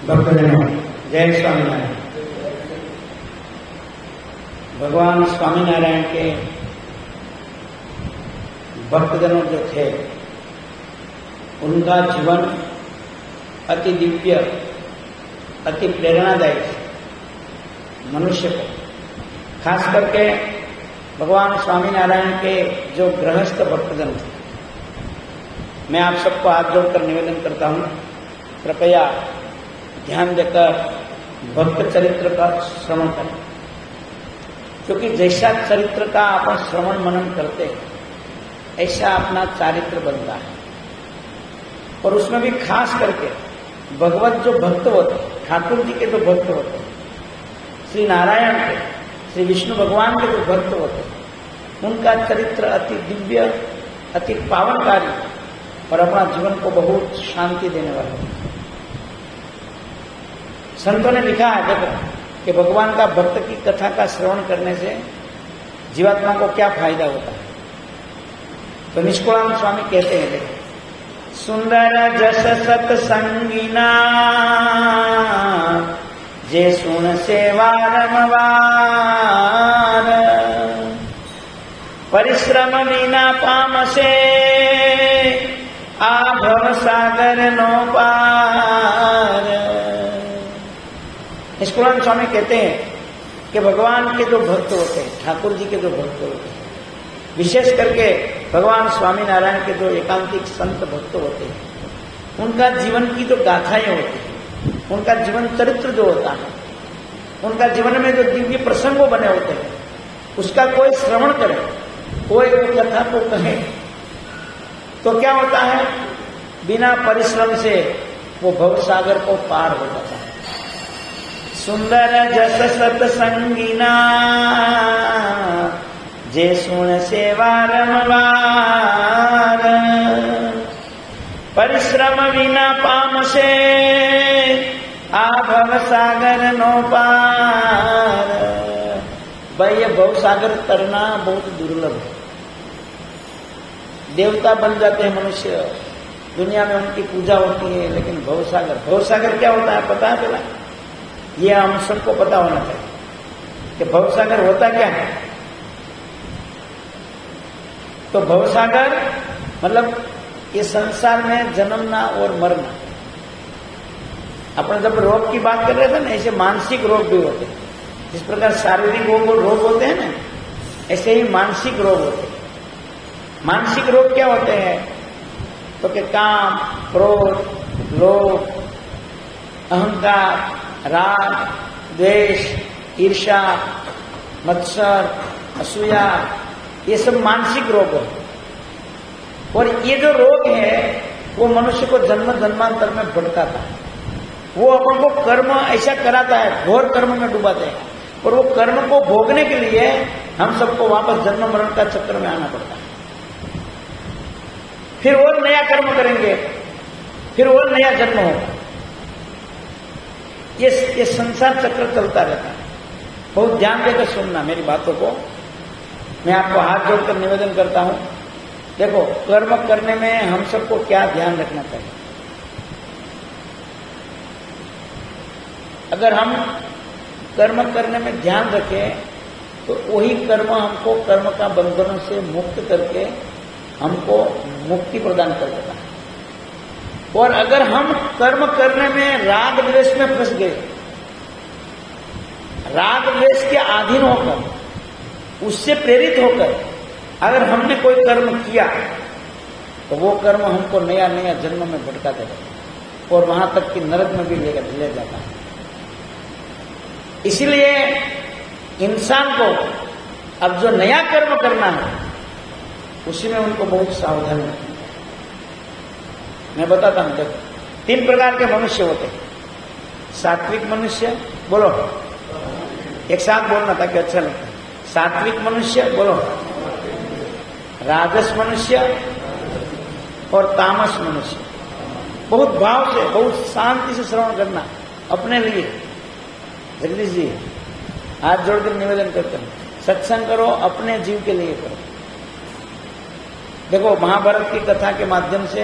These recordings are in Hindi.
भक्तजनों, जय स्वामीनारायण। भगवान स्वामीनारायण के भक्तजनों जो थे, उनका जीवन अति दिव्य, अति प्रेरणादायी थे मनुष्य को। खास करके भगवान स्वामीनारायण के जो गृहस्थ भक्तजन थे, मैं आप सबको हाथ जोड़कर निवेदन करता हूँ, कृपया ध्यान देकर भक्त चरित्र का श्रवण करें, क्योंकि जैसा चरित्र का अपन श्रवण मनन करते हैं ऐसा अपना चारित्र बनता है। और उसमें भी खास करके भगवत जो भक्त होते, ठाकुर जी के जो भक्त होते, श्री नारायण के, श्री विष्णु भगवान के जो भक्त होते, उनका चरित्र अति दिव्य, अति पावनकारी और अपना जीवन को बहुत शांति देने वाला है। संतों ने लिखा है, देखो, कि भगवान का भक्त की कथा का श्रवण करने से जीवात्मा को क्या फायदा होता है। तो निष्कुलानंद स्वामी कहते हैं, देखो, सुंदर जस सत्संगिना जे सुन सेवा रमवार, परिश्रम विना पामसे आभव सागर नो पार। निष्कुलानंद स्वामी कहते हैं कि भगवान के जो भक्त होते हैं, ठाकुर जी के जो भक्त होते हैं, विशेष करके भगवान स्वामीनारायण के जो एकांतिक संत भक्त होते हैं, उनका जीवन की जो गाथाएं होती हैं, उनका जीवन चरित्र जो होता है, उनका जीवन में जो दिव्य प्रसंगों बने होते हैं, उसका कोई श्रवण करे, कोई कथा को कहे, तो क्या होता है, बिना परिश्रम से वो भवसागर को पार हो जाता है। सुंदर जस सत्संगिना जे सुन सेवा रमवार, परिश्रम विना पामसे आभव सागर नो पार। भाई, ये भवसागर तरना बहुत दुर्लभ है। देवता बन जाते हैं मनुष्य, दुनिया में उनकी पूजा होती है, लेकिन भवसागर क्या होता है पता है? पहला ये हम सबको पता होना चाहिए कि भवसागर होता क्या है। तो भवसागर मतलब ये संसार में जन्मना और मरना। अपन जब रोग की बात कर रहे थे ना, ऐसे मानसिक रोग भी होते हैं। जिस प्रकार शारीरिक रोग होते हैं ना, ऐसे ही मानसिक रोग होते हैं। मानसिक रोग क्या होते हैं? तो कि काम, क्रोध, लोभ, अहंकार, राग, द्वेष, ईर्ष्या, मत्सर, असूया, ये सब मानसिक रोग है। और ये जो रोग है वो मनुष्य को जन्म जन्मांतर में भटकाता है। वो अपन को कर्म ऐसा कराता है, घोर कर्म में डुबाते हैं, और वो कर्म को भोगने के लिए हम सबको वापस जन्म मरण का चक्कर में आना पड़ता है। फिर और नया कर्म करेंगे, फिर और नया जन्म होगा। ये संसार चक्र चलता रहता है। बहुत ध्यान देकर सुनना मेरी बातों को। मैं आपको हाथ जोड़कर निवेदन करता हूं, देखो, कर्म करने में हम सबको क्या ध्यान रखना चाहिए। अगर हम कर्म करने में ध्यान रखें तो वही कर्म हमको कर्म का बंधनों से मुक्त करके हमको मुक्ति प्रदान कर देता है। और अगर हम कर्म करने में राग द्वेष में फंस गए, राग द्वेष के अधीन होकर, उससे प्रेरित होकर अगर हमने कोई कर्म किया, तो वो कर्म हमको नया नया जन्म में भटका देगा और वहां तक कि नरक में भी ले जाता है। इसलिए इंसान को अब जो नया कर्म करना है, उसी में उनको बहुत सावधान रखना। मैं बताता हूं, देखो, 3 प्रकार के मनुष्य होते हैं। सात्विक मनुष्य, बोलो, एक साथ बोलना ताकि अच्छा लगता है। सात्विक मनुष्य, बोलो, राजस मनुष्य और तामस मनुष्य। बहुत भाव से, बहुत शांति से श्रवण करना अपने लिए। जगदीश जी, हाथ जोड़कर निवेदन करते हैं, सत्संग करो, अपने जीव के लिए करो। देखो, महाभारत की कथा के माध्यम से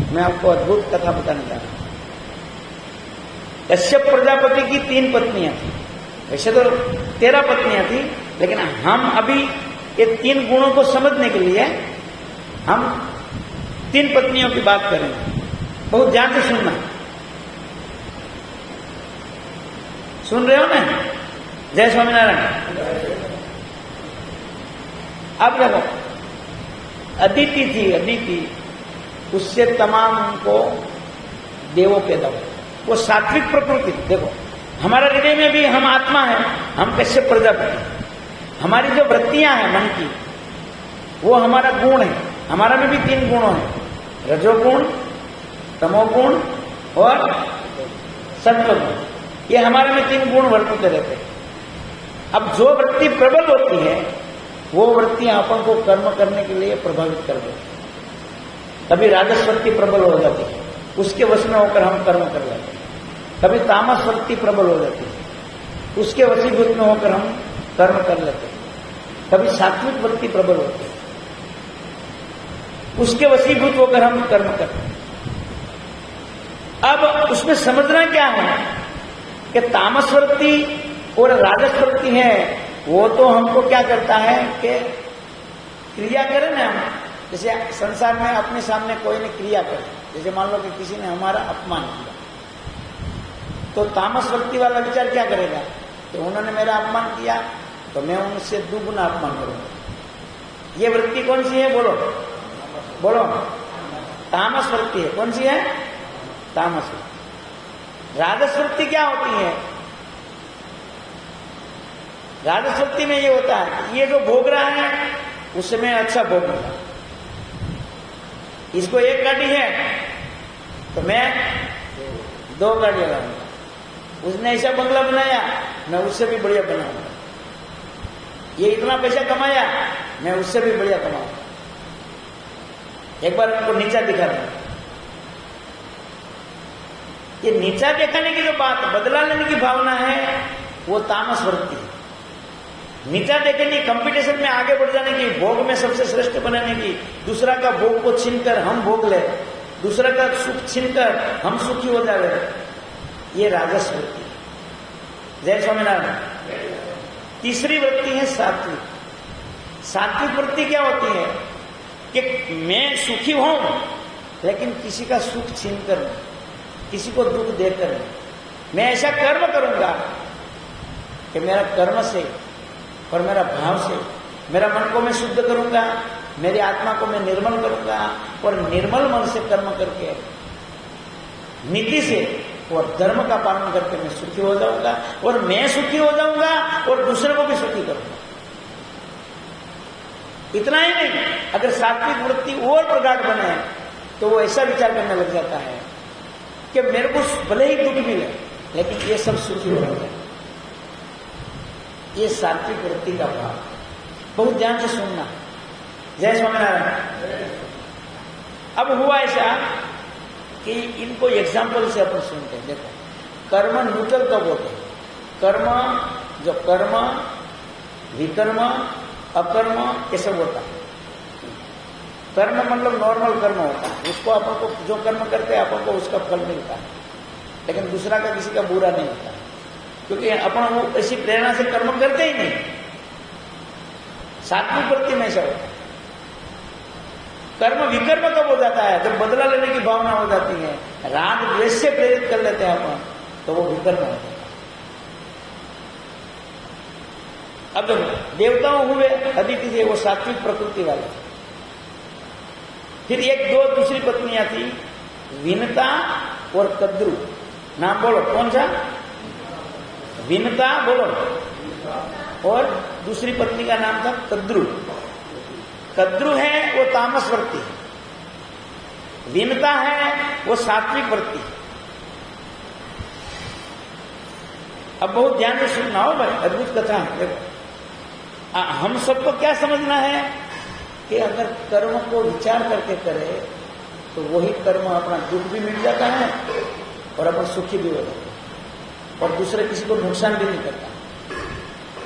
मैं आपको अद्भुत कथा बताने जा रहा हूं। कश्यप प्रजापति की 3 पत्नियां थी, वैसे तो 13 पत्नियां थी, लेकिन हम अभी ये 3 गुणों को समझने के लिए हम 3 पत्नियों की बात करेंगे। बहुत ध्यान से सुनना। सुन रहे हो ना? जय स्वामीनारायण। अब देखो, अदिति थी, अदिति, उससे तमाम उनको देवों पैदा हुए। वो सात्विक प्रकृति। देखो, हमारा हृदय में भी हम आत्मा है, हम कश्यप प्रजापति। हमारी जो वृत्तियां हैं मन की, वो हमारा गुण है। हमारा में भी 3 गुण है, रजोगुण, तमोगुण और सत्वगुण। ये हमारे में 3 गुण वर्तते रहते हैं। अब जो वृत्ति प्रबल होती है, वो वृत्तियां अपन को कर्म करने के लिए प्रभावित कर देती है। कभी राजस वृत्ति प्रबल हो जाती है, उसके वश में होकर हम कर्म कर लेते हैं। कभी तामस वृत्ति प्रबल हो जाती है, उसके वशीभूत में होकर हम कर्म कर लेते हैं। कभी सात्विक वृत्ति प्रबल होती है, उसके वशीभूत होकर हम कर्म करते हैं। अब उसमें समझना क्या है कि तामस वृत्ति और राजस वृत्ति है, वो तो हमको क्या करता है कि क्रिया करें ना हम, जैसे संसार में अपने सामने कोई ने क्रिया करे, जैसे मान लो कि किसी ने हमारा अपमान किया, तो तामस वृत्ति वाला विचार क्या करेगा कि उन्होंने मेरा अपमान किया तो मैं उनसे दुगुना अपमान करूंगा। ये वृत्ति कौन सी है? बोलो बोलो। तामस वृत्ति है। कौन सी है? तामस वृत्ति। राजस वृत्ति क्या होती है? राजस वृत्ति में ये होता है, ये जो भोग रहा है उसमें अच्छा भोग मिला। इसको 1 गाड़ी है तो मैं 2 गाड़ियां लाऊंगा। उसने ऐसा बंगला बनाया, मैं उससे भी बढ़िया बनाऊंगा। ये इतना पैसा कमाया, मैं उससे भी बढ़िया कमाऊंगा। एक बार उनको नीचा दिखा दूं। ये नीचा दिखाने की जो बात, बदला लेने की भावना है, वो तामस वृत्ति है। नीचा देखने, कंपटीशन में आगे बढ़ जाने की, भोग में सबसे श्रेष्ठ बनाने की, दूसरा का भोग को छीनकर हम भोग ले, दूसरा का सुख छीनकर हम सुखी हो जाए, ये राजस वृत्ति। जय स्वामीनारायण। तीसरी वृत्ति है सात्विक। सात्विक वृत्ति क्या होती है कि मैं सुखी हूं, लेकिन किसी का सुख छीनकर नहीं, किसी को दुख देकर नहीं। मैं ऐसा कर्म करूंगा कि मेरा कर्म से और मेरा भाव से मेरा मन को मैं शुद्ध करूंगा, मेरी आत्मा को मैं निर्मल करूंगा, और निर्मल मन से कर्म करके नीति से और धर्म का पालन करके मैं सुखी हो जाऊंगा, और मैं सुखी हो जाऊंगा और दूसरे को भी सुखी करूंगा। इतना ही नहीं, अगर सात्विक वृत्ति और प्रगाढ़ बने तो वो ऐसा विचार करने लग जाता है कि मेरे को भले ही दुख मिले, लेकिन ये सब सुखी हो जाता है। ये सात्विक वृत्ति का भाव। बहुत ध्यान से सुनना। जय स्वामीनारायण। अब हुआ ऐसा कि इनको एग्जाम्पल से अपन सुनते हैं। देखो, कर्म न्यूट्रल कब होते हैं? कर्म, जो कर्म, विकर्म, अकर्म, ये सब होता है। कर्म मतलब नॉर्मल कर्म होता है, उसको अपन को जो कर्म करते हैं अपन को उसका फल मिलता है, लेकिन दूसरा का किसी का बुरा नहीं होता है, क्योंकि अपन वो ऐसी प्रेरणा से कर्म करते ही नहीं। सात्विक वृत्ति में ऐसा होता है। कर्म विकर्म कब हो जाता है? जब बदला लेने की भावना हो जाती है, राग द्वेष से प्रेरित कर लेते हैं अपन, तो वो विकर्म हो जाता है। अब देवताओं हुए अदिति थे, वो सात्विक प्रकृति वाले। फिर 1-2 दूसरी पत्नियां थी, विनता और कद्रु। नाम बोलो, कौन सा? विनता बोलो। और दूसरी पत्नी का नाम था कद्रु। कद्रु है वो तामस वृत्ति, विनता है वो सात्विक वृत्ति। अब बहुत ध्यान से सुनना हो भाई, अद्भुत कथा है। देखो, हम सबको क्या समझना है कि अगर कर्म को विचार करके करे तो वही कर्म अपना दुख भी मिट जाता है और अपन सुखी भी हो जाता है, और दूसरे किसी को नुकसान भी नहीं करता।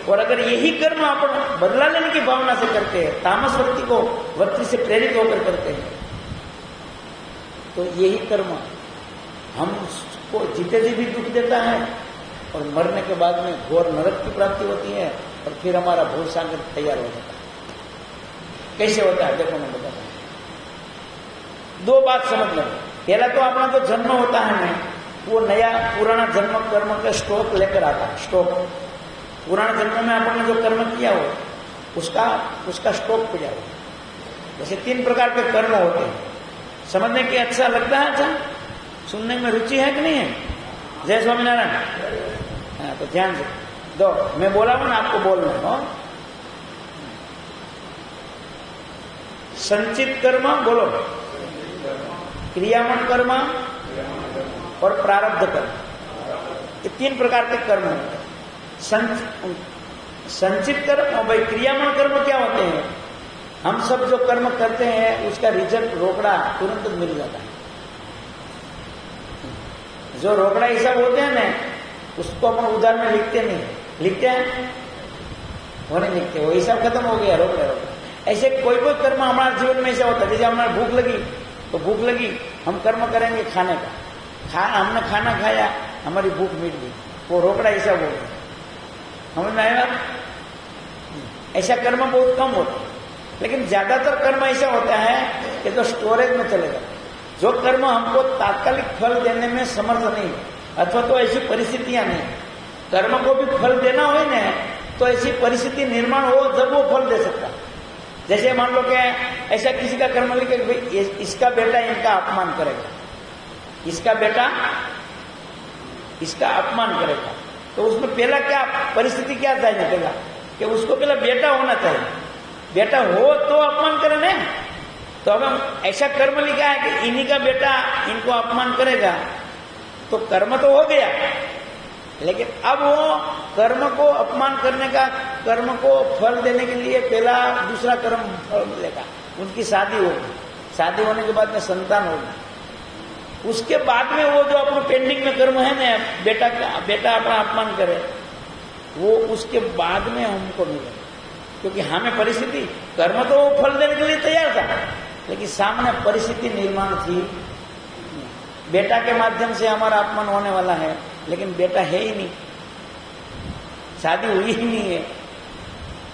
और अगर यही कर्म अपन बदला लेने की भावना से करते हैं, तामस वृत्ति को वृत्ति से प्रेरित होकर करते हैं, तो यही कर्म हमको जीते जी भी दुख देता है और मरने के बाद में घोर नरक की प्राप्ति होती है और फिर हमारा भव सागर तैयार हो जाता है। कैसे होता है देखो मैं बताता हूं। दो बात समझ लो। पहला तो अपना जो जन्म होता है ना, वो नया पुराना जन्म कर्म का स्टॉक लेकर आता है। स्टॉक पुराने जन्म में आपने जो कर्म किया हो उसका स्टॉक हो जाएगा। जैसे 3 प्रकार के कर्म होते हैं। समझने की अच्छा लगता है? अच्छा, सुनने में रुचि है कि नहीं है? जय स्वामीनारायण। हाँ, तो ध्यान से दो, मैं बोला हूं ना, आपको बोलना हो। संचित कर्म बोलो, क्रियामन कर्म और प्रारब्ध कर्म, ये 3 प्रकार के कर्म होते हैं। संचित कर्म और भाई क्रियामन कर्म क्या होते हैं? हम सब जो कर्म करते हैं उसका रिजल्ट रोकड़ा तुरंत मिल जाता है। जो रोकड़ा हिसाब होते हैं ना, उसको अपन उधार में लिखते नहीं, लिखते हैं वो नहीं लिखते, वो हिसाब खत्म हो गया, रोकड़ा। ऐसे कोई कर्म हमारे जीवन में ऐसा होता है। जैसे हमारे भूख लगी तो भूख लगी, हम कर्म करेंगे खाने का, हमने खाना खाया, हमारी भूख मिट गई, वो रोकड़ा हिसाब हो गया। समझ में आया? ऐसा कर्म बहुत कम होता है, लेकिन ज्यादातर कर्म ऐसा होता है कि जो स्टोरेज में चलेगा। जो कर्म हमको तात्कालिक फल देने में समर्थ नहीं, अथवा तो ऐसी परिस्थितियां नहीं, कर्म को भी फल देना हो ना, तो ऐसी परिस्थिति निर्माण हो जब वो फल दे सकता। जैसे मान लो कि ऐसा किसी का कर्म लिखे कि भाई इसका बेटा इनका अपमान करेगा, इसका बेटा इसका अपमान करेगा, तो उसमें पहला क्या परिस्थिति क्या चाहिए? पहला कि उसको पहला बेटा होना चाहिए। बेटा हो तो अपमान करे ना। तो अब ऐसा कर्म लिखा है कि इन्हीं का बेटा इनको अपमान करेगा, तो कर्म तो हो गया, लेकिन अब वो कर्म को अपमान करने का, कर्म को फल देने के लिए पहला दूसरा कर्म फल मिलेगा। उनकी शादी होगी, शादी होने के बाद में संतान होगी, उसके बाद में वो जो अपना पेंडिंग में कर्म है ना, बेटा अपना अपमान करे, वो उसके बाद में हमको मिलेगा। क्योंकि हमें परिस्थिति, कर्म तो फल देने के लिए तैयार था, लेकिन सामने परिस्थिति निर्माण थी, बेटा के माध्यम से हमारा अपमान होने वाला है, लेकिन बेटा है ही नहीं, शादी हुई ही नहीं है,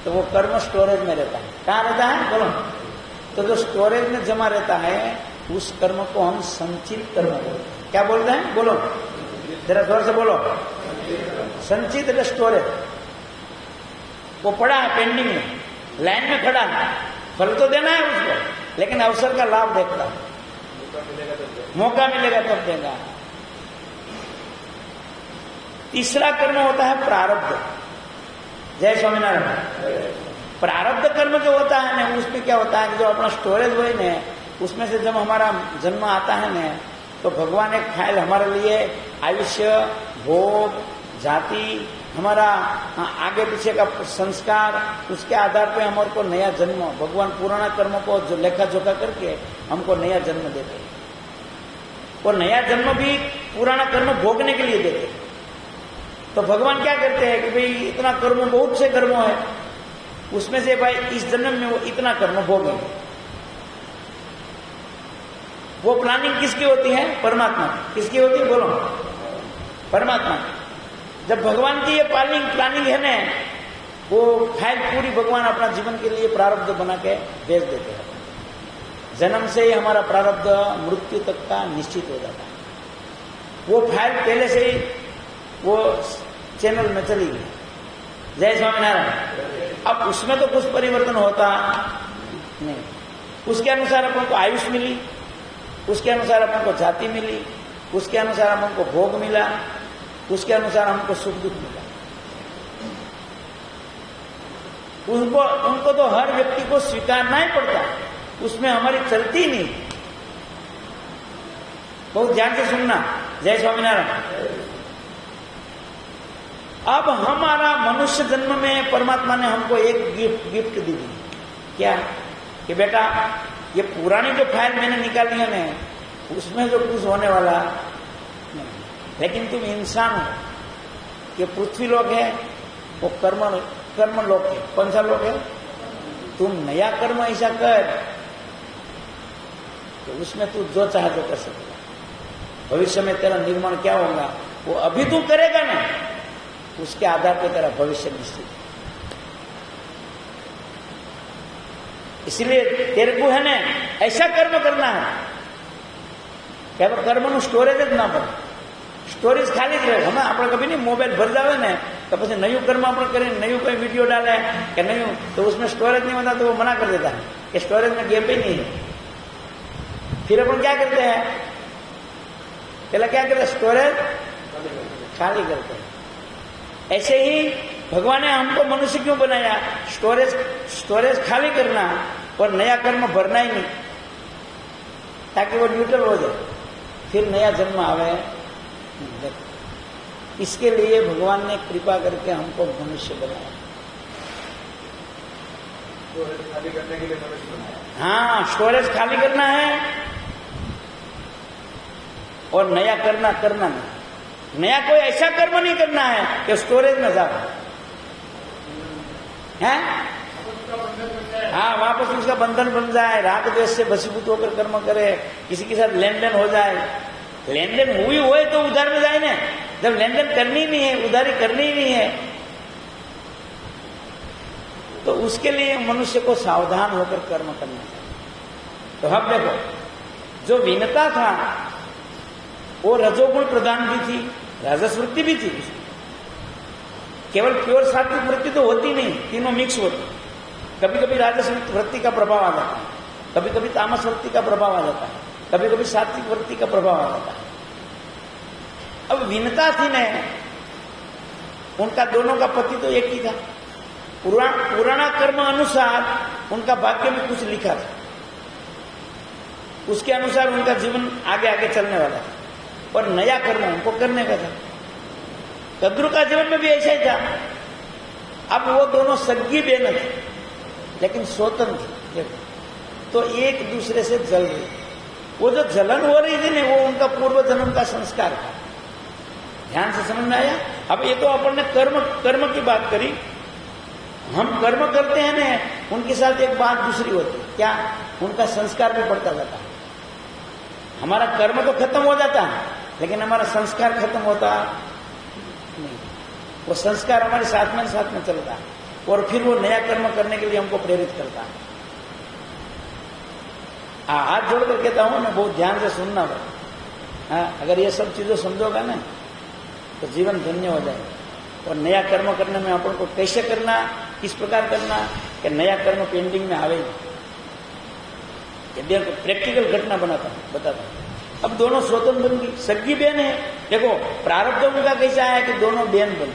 तो वो कर्म स्टोरेज में रहता है। कहाँ रहता है बोलो? तो जो स्टोरेज में जमा रहता है उस कर्म को हम संचित कर्म बोलते हैं। क्या बोलते हैं बोलो? जरा जोर से बोलो। संचित स्टोरेज, वो पड़ा है पेंडिंग में, लाइन में खड़ा है, फल तो देना है उसको, लेकिन अवसर का लाभ देखता है, मौका मिलेगा तब देगा। तीसरा कर्म होता है प्रारब्ध। जय स्वामीनारायण। प्रारब्ध कर्म जो होता है ना, उसमें क्या होता है कि जो अपना स्टोरेज हुए ना, उसमें से जब हमारा जन्म आता है ना, तो भगवान एक फाइल हमारे लिए आयुष्य, भोग, जाति, हमारा आगे पीछे का संस्कार, उसके आधार पे हमारे को नया जन्म, भगवान पुराना कर्म को जो लेखा जोखा करके हमको नया जन्म देते हैं। वो नया जन्म भी पुराना कर्म भोगने के लिए देते हैं। तो भगवान क्या करते हैं कि भाई इतना कर्म, बहुत से कर्म है, उसमें से भाई इस जन्म में वो इतना कर्म भोगेंगे। वो प्लानिंग किसकी होती है? परमात्मा। किसकी होती है बोलो? परमात्मा। जब भगवान की ये प्लानिंग है ना, वो फाइल पूरी भगवान अपना जीवन के लिए प्रारब्ध बना के भेज देते हैं। जन्म से ही हमारा प्रारब्ध मृत्यु तक का निश्चित हो जाता है। वो फाइल पहले से ही वो चैनल में चली गई। जय स्वामीनारायण। अब उसमें तो कुछ परिवर्तन होता नहीं, उसके अनुसार अपन को आयुष मिली, उसके अनुसार अपन को जाति मिली, उसके अनुसार अपन को भोग मिला, उसके अनुसार हमको सुख दुख मिला। उनको तो हर व्यक्ति को स्वीकारना ही पड़ता है, उसमें हमारी चलती नहीं। बहुत ध्यान से सुनना। जय स्वामीनारायण। अब हमारा मनुष्य जन्म में परमात्मा ने हमको एक गिफ्ट दी। क्या? कि बेटा ये पुरानी जो फाइल मैंने निकाली है ना, उसमें जो कुछ होने वाला नहीं, लेकिन तुम इंसान हो, ये पृथ्वी लोक है, वो कर्म लोक है। कौन सा लोक है? तुम नया कर्म ऐसा कर तो उसमें तू जो चाहे तो कर सकेगा। भविष्य में तेरा निर्माण क्या होगा, वो अभी तू करेगा ना, उसके आधार पर तेरा भविष्य निश्चित है। इसलिए तेरे को है ना ऐसा कर्म करना है કે કર્મનું સ્ટોરેજ જ ના બને, સ્ટોરેજ ખાલી જ રહે. હમણાં આપણે કભી નહીં મોબાઈલ ભર જાવે ને तो પછી નયું કર્મ આપણે કરીને નયું कोई वीडियो डाले कि नયું तो उसमें स्टोरेज नहीं होता तो वो मना कर देता है कि स्टोरेज में गैप ही नहीं है. फिर अपन क्या करते हैं, पहले क्या करते हैं, स्टोरेज खाली करते हैं. ऐसे ही भगवान ने हमको मनुष्य क्यों बनाया, स्टोरेज खाली करना और नया कर्म भरना ही नहीं, ताकि वो न्यूट्रल हो जाए, फिर नया जन्म आवे. इसके लिए भगवान ने कृपा करके हमको मनुष्य बनाया. खाली करने के लिए मनुष्य बनाया. हाँ, स्टोरेज खाली करना है और नया करना नहीं. नया कोई ऐसा कर्म नहीं करना है कि स्टोरेज में जाओ है. हाँ, वापस उसका बंधन बन जाए, राग द्वेष से भसीभूत होकर कर्म करे, किसी के साथ लेन देन हो जाए. लेन देन हुई हो तो उधार में जाए ना. जब लेन देन करनी नहीं है, उधारी करनी ही नहीं है, तो उसके लिए मनुष्य को सावधान होकर कर्म करना चाहिए. तो अब देखो, जो विनता था वो रजोगुण प्रधान भी थी, राजस वृत्ति भी थी. केवल प्योर सात्विक वृत्ति तो होती नहीं, तीनों मिक्स होती. कभी कभी राजस वृत्ति का प्रभाव आ जाता है, कभी कभी तामस वृत्ति का प्रभाव आ जाता है, कभी कभी सात्विक वृत्ति का प्रभाव आ जाता है. अब विनता थी न, उनका दोनों का पति तो एक ही था. पुराना कर्म अनुसार उनका भाग्य में कुछ लिखा था, उसके अनुसार उनका जीवन आगे आगे चलने वाला था, और नया कर्म उनको करने का था. कद्रू का जीवन में भी ऐसा ही था. अब वो दोनों सगी बहन थे, लेकिन स्वतंत्र थे, तो एक दूसरे से जल रहे. वो जो जलन हो रही थी ना, वो उनका पूर्व जन्म का संस्कार था. ध्यान से समझ में आया. अब ये तो अपन ने कर्म की बात करी. हम कर्म करते हैं ना, उनके साथ एक बात दूसरी होती है, क्या, उनका संस्कार भी बढ़ता जाता है. हमारा कर्म तो खत्म हो जाता है, लेकिन हमारा संस्कार खत्म होता नहीं. वो संस्कार हमारे साथ में चलता है, और फिर वो नया कर्म करने के लिए हमको प्रेरित करता है. हाथ जोड़कर कहता हूं ना, बहुत ध्यान से सुनना भाई. हाँ, अगर ये सब चीजें समझोगा ना तो जीवन धन्य हो जाएगा. और नया कर्म करने में अपन को कैसे करना, किस प्रकार करना कि नया कर्म पेंडिंग में आवे. ये प्रैक्टिकल घटना बताता हूं. अब दोनों स्वतंत्र बन गई, सगी बहन है. देखो प्रारब्ध उनका कैसा है कि दोनों बहन बन,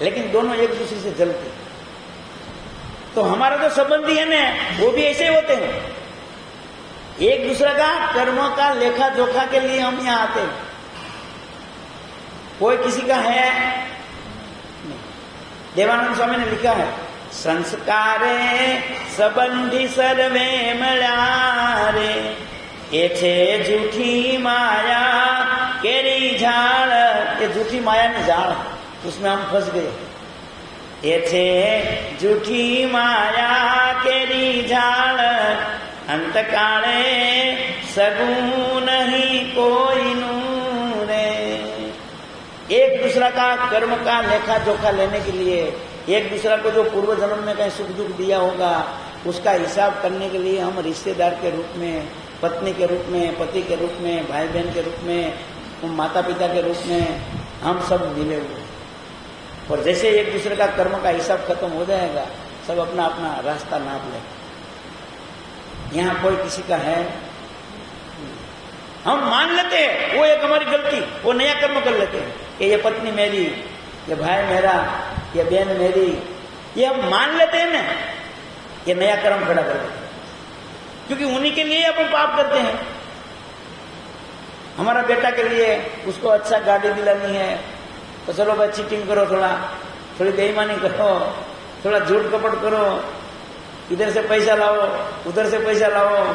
लेकिन दोनों एक दूसरे से जलते. तो हमारा जो संबंधी है ना, वो भी ऐसे ही होते हैं. एक दूसरे का कर्मों का लेखा जोखा के लिए हम यहां आते हैं. कोई किसी का है नहीं. देवानंद स्वामी ने लिखा है, संस्कारे संबंधी सर्वे मळ्यारे, ये छे झूठी माया केरी झाड़. ये झूठी माया ने झाड़, उसमें हम फंस गए. ये छे झूठी माया केरी झाड़, अंत काले सगु नहीं कोई नूरे. एक दूसरा का कर्म का लेखा जोखा लेने के लिए, एक दूसरा को जो पूर्व जन्म में कहीं सुख दुख दिया होगा उसका हिसाब करने के लिए हम रिश्तेदार के रूप में, पत्नी के रूप में, पति के रूप में, भाई बहन के रूप में, माता पिता के रूप में हम सब मिले हुए. और जैसे एक दूसरे का कर्म का हिसाब खत्म हो जाएगा, सब अपना अपना रास्ता नाप ले. यहाँ कोई किसी का है, हम मान लेते हैं वो एक हमारी गलती, वो नया कर्म कर लेते हैं कि ये पत्नी मेरी, ये भाई मेरा, ये बहन मेरी, ये हम मान लेते हैं ना, ये नया कर्म खड़ा कर देते हैं. क्योंकि उन्हीं के लिए अपन पाप करते हैं. हमारा बेटा के लिए उसको अच्छा गाड़ी दिलानी है, तो चलो भाई चीटिंग करो, थोड़ी बेईमानी करो, थोड़ा झूठ कपट करो, इधर से पैसा लाओ, उधर से पैसा लाओ,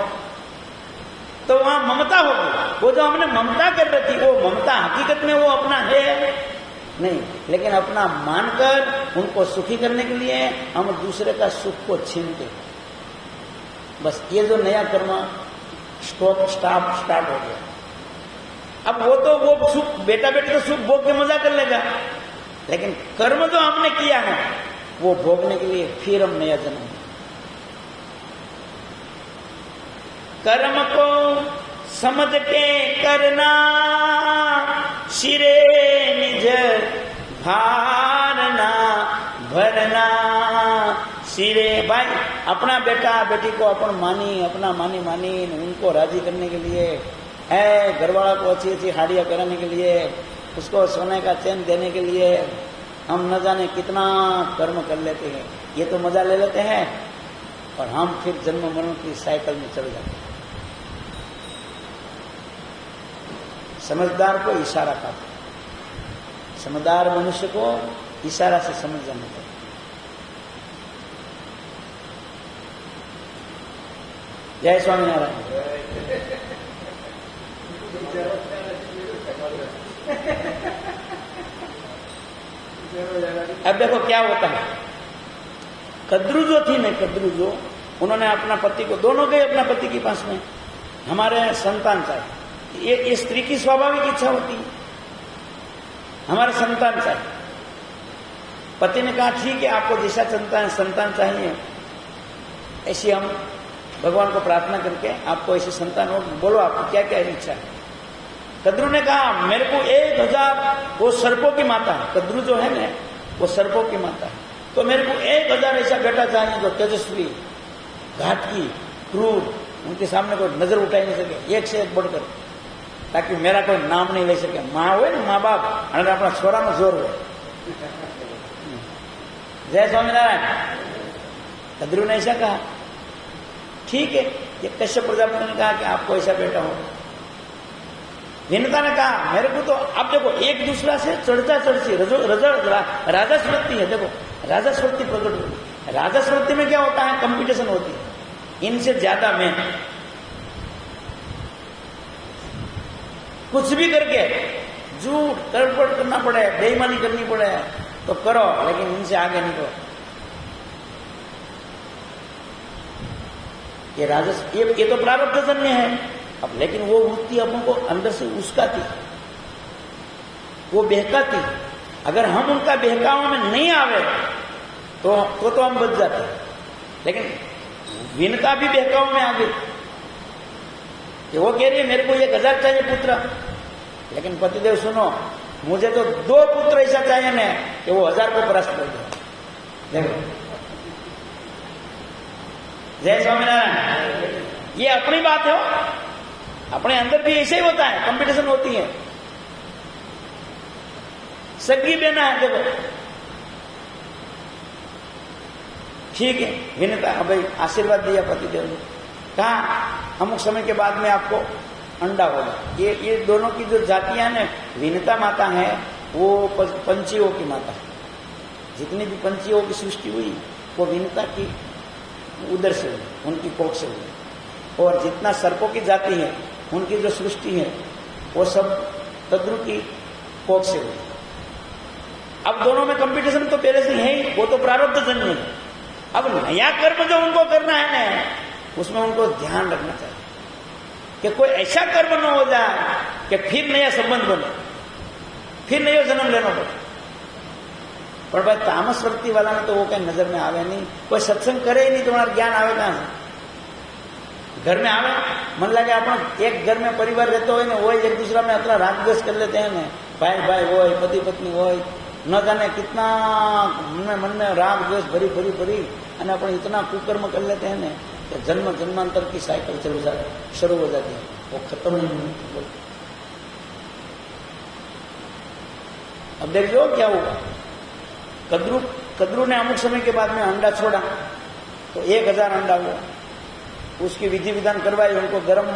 तो वहां ममता होगी. वो जो हमने ममता कर रही थी, वो ममता हकीकत में वो अपना है नहीं, लेकिन अपना मानकर उनको सुखी करने के लिए हम दूसरे का सुख को छीनते. बस ये जो नया कर्म स्टार्ट हो गया. अब वो सुख बेटा बेटी तो सुख भोग के मजा कर लेगा, लेकिन कर्म जो हमने किया है वो भोगने के लिए फिर हम नया जन्म। कर्म को समझ के करना, सिरे निज भारना भरना। सिरे भाई अपना बेटा बेटी को अपन अपना मानी उनको राजी करने के लिए है, घरवाला को अच्छी अच्छी हाड़ियाँ कराने के लिए, उसको सोने का चैन देने के लिए हम न जाने कितना कर्म कर लेते हैं। ये तो मजा ले लेते हैं और हम फिर जन्म मरण की साइकिल में चल जाते हैं। समझदार को इशारा काफी, समझदार मनुष्य को इशारा से समझ जाना चाहिए। जय स्वामीनारायण। अब देखो क्या होता है, कद्रू जो थी ना, कद्रू जो उन्होंने अपना पति को, दोनों गए अपना पति के पास में, हमारे संतान चाहिए। ये स्त्री की स्वाभाविक इच्छा होती है, हमारे संतान चाहिए। पति ने कहा ठीक है, आपको जैसा संतान चाहिए ऐसी हम भगवान को प्रार्थना करके आपको ऐसे संतान हो, बोलो आपको क्या क्या इच्छा है। कद्रू ने कहा मेरे को 1000, वो सर्पों की माता है, कद्रू जो है ना वो सर्पों की माता है, तो मेरे को 1000 ऐसा बेटा चाहिए जो तेजस्वी, घातकी, क्रूर, उनके सामने कोई नजर उठा नहीं सके, एक से एक बढ़कर, ताकि मेरा कोई नाम नहीं ले सके। माँ हो ना, माँ बाप और अपना छोरा में जोर हो। जय स्वामीनारायण। कद्रू ने ऐसा कहा, ठीक है। ये कश्यप प्रजापति ने कहा कि आपको ऐसा बेटा हो। विनता ने कहा मेरे को तो, आप देखो एक दूसरा से चढ़ता चढ़ती राजा स्वृत्ति है। देखो राजा स्वृत्ति प्रकट होती, राजा स्वृत्ति में क्या होता है, कंपटीशन होती है, इनसे ज्यादा मैं, कुछ भी करके झूठ तड़पड़ करना पड़े, बेईमानी करनी पड़े तो करो, लेकिन इनसे आगे नहीं करो। ये राजस, ये तो प्रारब्ध जन्य है। अब लेकिन वो वृत्ति अपन को अंदर से उसकाती, वो बहकाती। अगर हम उनका बहकाव में नहीं आवे तो हम बच जाते। लेकिन विनता भी बहकाव में आ गई कि वो कह रही है मेरे को 1000 चाहिए पुत्र, लेकिन पतिदेव सुनो, मुझे तो 2 पुत्र ऐसा चाहिए ना कि वो 1000 को परास्त कर दे। देखो जय स्वामीनारायण। ये अपनी बात है, अपने अंदर भी ऐसे ही होता है, कंपटीशन होती है। सगी बेना है, देखो ठीक है, विनता भाई आशीर्वाद दिया पतिदेव ने, कहा अमुक समय के बाद में आपको अंडा होगा। ये दोनों की जो जातियां हैं, विनता माता है वो पंछियों की माता है। जितनी भी पंछियों की सृष्टि हुई वो विनता की उधर से हुई, उनकी कोख से हुई। और जितना सर्पों की जाति है उनकी जो सृष्टि है वो सब कद्रू की कोख से हुई। अब दोनों में कंपटीशन तो पहले से है ही, वो तो प्रारब्ध जन्य है। अब नया कर्म जो उनको करना है ना, उसमें उनको ध्यान रखना चाहिए कि कोई ऐसा कर्म न हो जाए कि फिर नया संबंध बने, फिर नया जन्म लेना पड़े। पर भाई तामस वृत्ति वाला में तो वो कहीं नजर में आवे नहीं, कोई सत्संग करे ही नहीं, तुम्हारा ज्ञान आवे कहां से? घर में आवे, मन लगे अपन एक घर में परिवार रहते हो ना, वो एक दूसरा में अपना राग द्वेष कर लेते हैं ना, भाई वो पति पत्नी हो, न जाने कितना मन में राग द्वेष भरी और अपन इतना कुकर्म कर लेते हैं ना कि जन्म जन्मांतर की साइकिल शुरू हो जाती है, वो खत्म नहीं होती। अब देख लो क्या हुआ, कद्रू ने अमुक समय के बाद में अंडा छोड़ा तो 1000 अंडा हुआ। उसकी विधि विधान करवाई, उनको गर्म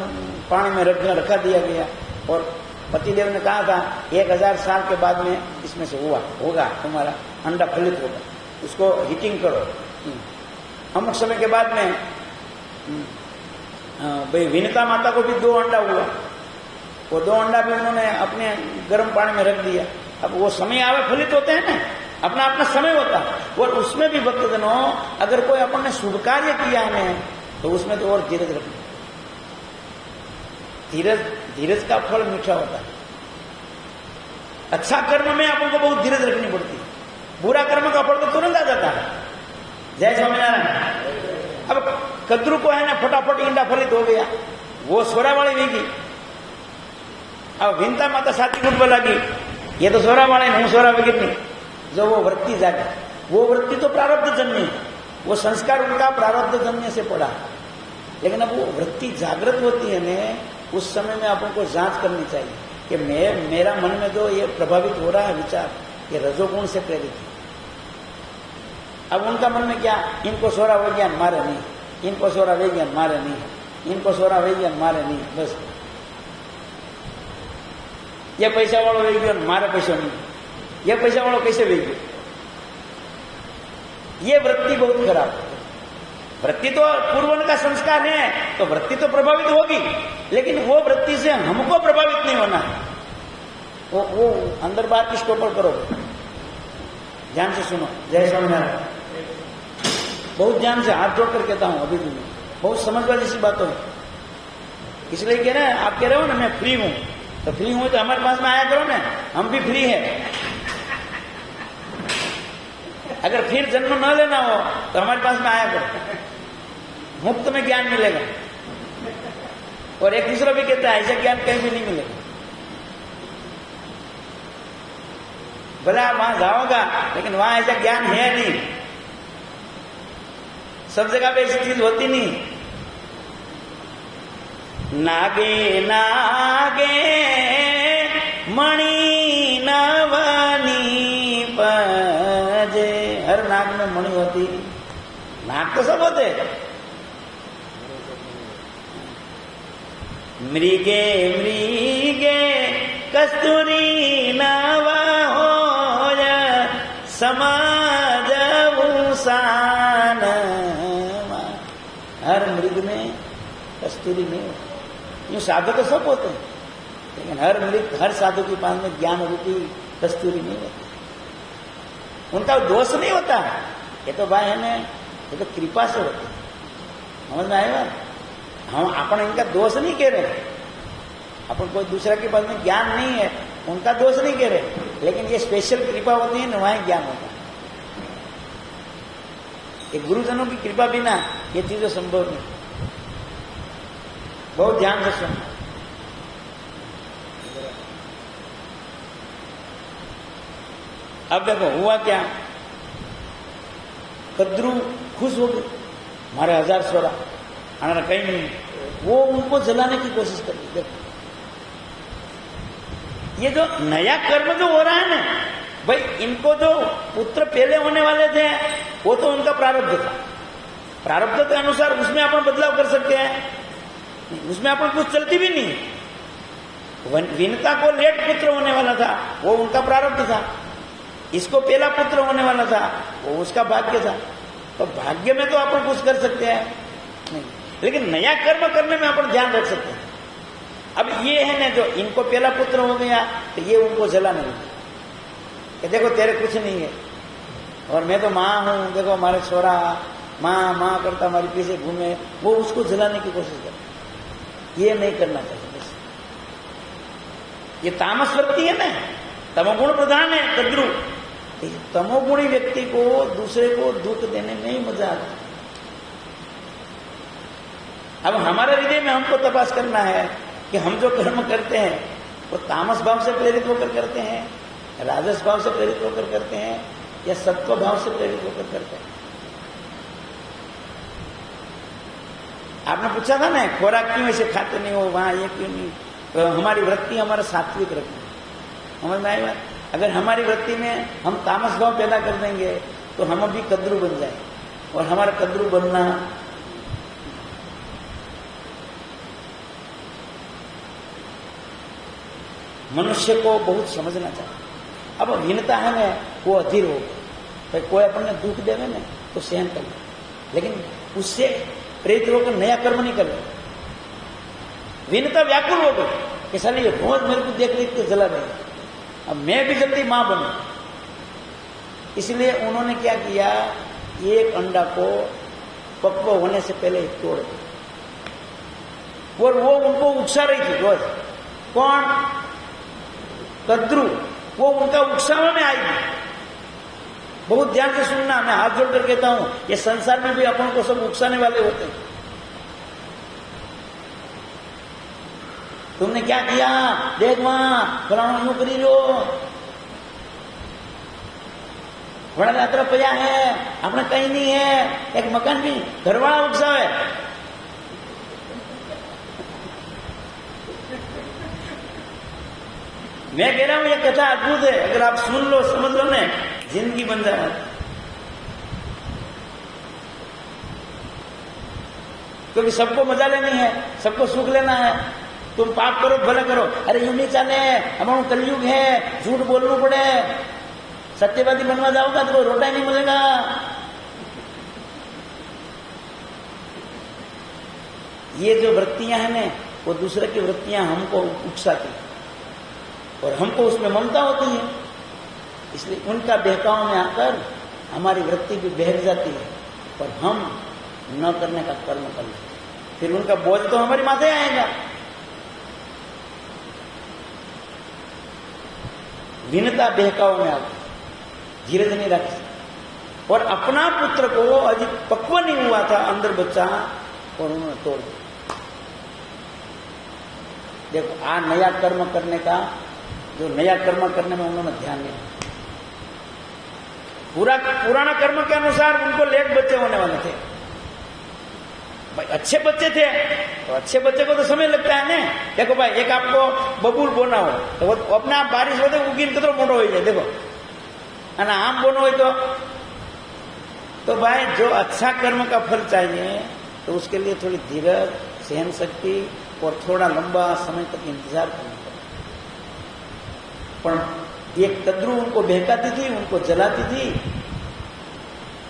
पानी में रखा दिया गया और पतिदेव ने कहा था 1000 साल के बाद में इसमें से होगा तुम्हारा अंडा फलित होगा, उसको हीटिंग करो। अमुक समय के बाद में भाई विनता माता को भी 2 अंडा हुआ, वो 2 अंडा भी उन्होंने अपने गर्म पानी में रख दिया। अब वो समय आवे फलित होते हैं ना, अपना अपना समय होता है। और उसमें भी भक्तजनों अगर कोई अपन ने शुभ कार्य किया है तो उसमें तो और धीरज रखना। धीरज का फल मीठा होता है। अच्छा कर्म में अपन को बहुत धीरज रखनी पड़ती है, बुरा कर्म का फल तो तुरंत आ जाता है। जय स्वामीनारायण। अब कद्रू को है ना फटाफट ईंडा फलित हो गया, वो सोरा वाली वीगी। अब विनता माता साथी गुट लगी, ये तो सोरा वाले हूं सोरा वगैरह नहीं। जो वो वृत्ति जागे, वो वृत्ति तो प्रारब्ध जन्य है, वो संस्कार उनका प्रारब्ध जन्य से पड़ा। लेकिन अब वो वृत्ति जागृत होती है ना, उस समय में अपन को जांच करनी चाहिए कि मेरा मन में जो ये प्रभावित हो रहा है विचार, ये रजोगुण से प्रेरित है। अब उनका मन में क्या, इनको सोरा वैज्ञान मारे नहीं, इनको सोरा वैज्ञान मारे नहीं, इनको सोरा वैज्ञान मारे नहीं, बस ये पैसा वालों वैज्ञान मारे पैसा नहीं, ये पैसा वालों कैसे वैज्ञान। ये वृत्ति बहुत खराब है। वृत्ति तो पूर्वन का संस्कार है, तो वृत्ति तो प्रभावित होगी, लेकिन वो वृत्ति से हमको प्रभावित नहीं होना है। वो अंदर बात किसके ऊपर करो, ध्यान से सुनो। जय स्वामीनारायण। बहुत ध्यान से हाथ जोड़ कर कहता हूं, अभी भी बहुत समझ वाली सी बातों है। इसलिए कह रहे हैं, आप कह रहे हो ना मैं फ्री हूं, तो फ्री हूं तो हमारे पास में आया करो ना, हम भी फ्री है। अगर फिर जन्म न लेना हो तो हमारे पास में आया करो, मुफ्त में ज्ञान मिलेगा। और एक दूसरा भी कहता है ऐसा ज्ञान कहीं भी नहीं मिलेगा। भले आप वहां जाओगा, लेकिन वहां ऐसा ज्ञान है नहीं, सब जगह पे ऐसी चीज होती नहीं। नागे नागे मणि नवनी पजे, हर नाग में मणि होती, नाग तो सब होते। मृगे मृगे कस्तूरी नव होय समाज भूषण। हर मृग में कस्तूरी नहीं होती। यूं साधु तो सब होते हैं, लेकिन हर मृग, हर साधु के पास में ज्ञान रूपी कस्तूरी नहीं होती। उनका दोष नहीं होता, ये तो भाई है ना, ये तो कृपा से होता है। समझ में आएगा? हम अपन इनका दोष नहीं कह रहे, अपन कोई दूसरा के पास में ज्ञान नहीं है उनका दोष नहीं कह रहे, लेकिन ये स्पेशल कृपा होती है ना, वहां ज्ञान होता है। ये गुरुजनों की कृपा बिना ये चीजें संभव नहीं। बहुत ध्यान से सुनना। अब देखो हुआ क्या, कद्रू खुश हो गए, हमारे 1000 सोरा आना कहीं नहीं। वो उनको जलाने की कोशिश कर रही। देखो ये जो नया कर्म जो हो रहा है ना भाई, इनको जो पुत्र पहले होने वाले थे वो तो उनका प्रारब्ध था, प्रारब्ध के अनुसार उसमें अपन बदलाव कर सकते हैं, उसमें अपन कुछ चलती भी नहीं। विनता को लेट पुत्र होने वाला था, वो उनका प्रारब्ध था। इसको पहला पुत्र होने वाला था, वो उसका भाग्य था। तो भाग्य में तो अपन कुछ कर सकते हैं नहीं, लेकिन नया कर्म करने में अपन ध्यान रख सकते हैं। अब ये है ना, जो इनको पहला पुत्र हो गया तो ये उनको जलाने लगे कि देखो तेरे कुछ नहीं है, और मैं तो माँ हूं, देखो हमारे छोरा माँ माँ करता हमारे पीछे घूमे, वो उसको जलाने की कोशिश करते। ये नहीं करना चाहिए। बस ये तामस वृत्ति है ना, तमोगुण प्रधान है कद्रू। तमोगुणी व्यक्ति को दूसरे को दुख देने में ही मजा आता है। अब हमारे हृदय में हमको तपास करना है कि हम जो कर्म करते हैं वो तामस भाव से प्रेरित होकर करते हैं, राजस भाव से प्रेरित होकर करते हैं, या सत्व भाव से प्रेरित होकर करते हैं। आपने पूछा था ना, खोराक क्यों ऐसे खाते नहीं हो, वहां ये क्यों नहीं, तो हमारी वृत्ति हमारा सात्विक रखना। समझ में आई बात? अगर हमारी वृत्ति में हम तामस भाव पैदा कर देंगे तो हम भी कद्रू बन जाए, और हमारा कद्रू बनना मनुष्य को बहुत समझना चाहिए। अब हीनता है ना, वो अधीर हो गए, कोई अपने दुख देवे ना तो सहन कर ले, लेकिन उससे प्रेरित होकर नया कर्म नहीं कर ले। हीनता व्याकुल हो गई कि साली ये रोज मेरे को देख के जला रहे, अब मैं भी जल्दी मां बनूं। इसलिए उन्होंने क्या किया, एक अंडा को पक्व होने से पहले तोड़ दिया, और वो उनको उकसा रही थी रोज। कौन? कद्रू। वो उनका उत्साह में आएगी। बहुत ध्यान से सुनना, मैं हाथ जोड़कर कहता हूं, ये संसार में भी अपन को सब उकसाने वाले होते हैं। तुमने क्या किया, देख वहां फलाना यूं करी लो, बड़ा यात्रा पया है, अपना कहीं नहीं है, एक मकान भी घरवाला उकसाव है। मैं कह रहा हूं ये कथा अद्भुत है, अगर आप सुन लो समझ लो ना, जिंदगी बन जाए। क्योंकि सबको मजा लेनी है, सबको सुख लेना है। तुम पाप करो भले करो, अरे यूं नहीं चाले, हमारा कलयुग है, झूठ बोलना पड़े, सत्यवादी बनवा जाओगा तो रोटा ही नहीं मिलेगा। ये जो वृत्तियां हैं ना, वो दूसरे की वृत्तियां हमको उकसाती और हमको उसमें ममता होती है, इसलिए उनका बहकाव में आकर हमारी वृत्ति भी बहर जाती है और हम न करने का कर्म कर लेते, फिर उनका बोझ तो हमारे माथे आएगा। विनता बहकाव में आती, धीरज नहीं रख सकते। और अपना पुत्र को अभी पक्व नहीं हुआ था अंदर बच्चा, और उन्होंने तोड़ दिया। देखो आ नया कर्म करने का, जो नया कर्म करने में उन्होंने ध्यान नहीं दिया। पुराना कर्म के अनुसार उनको लेट बच्चे होने वाले थे। भाई अच्छे बच्चे थे तो अच्छे बच्चे को तो समय लगता है ना। देखो भाई एक आपको बबूल बोना हो तो वो अपने आप बारिश होते उगीन कितना मोटो हो जाए। देखो है ना, आम बोनो हो तो भाई जो अच्छा कर्म का फल चाहिए तो उसके लिए थोड़ी धीरज, सहन शक्ति और थोड़ा लंबा समय तक इंतजार करना पड़ता। पर एक तद्रु उनको बहकाती थी, उनको जलाती थी,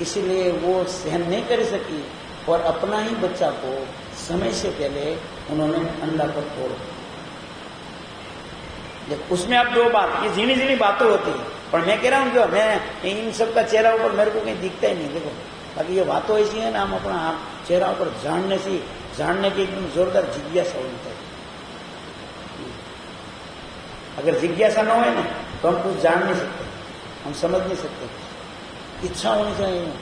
इसीलिए वो सहन नहीं कर सकी और अपना ही बच्चा को समय से पहले उन्होंने अंधा पर तोड़ दिया। उसमें अब दो बात, ये झीनी झीनी बातें होती है, पर मैं कह रहा हूं जो मैं इन सब का चेहरा ऊपर मेरे को कहीं दिखता ही नहीं। देखो बाकी ये बातों ऐसी है ना, हम अपना चेहरा ऊपर जानने की एकदम जोरदार जिज्ञासा होनी चाहिए। अगर जिज्ञासा न हो ना तो हम कुछ जान नहीं सकते, हम समझ नहीं सकते। इच्छा होनी चाहिए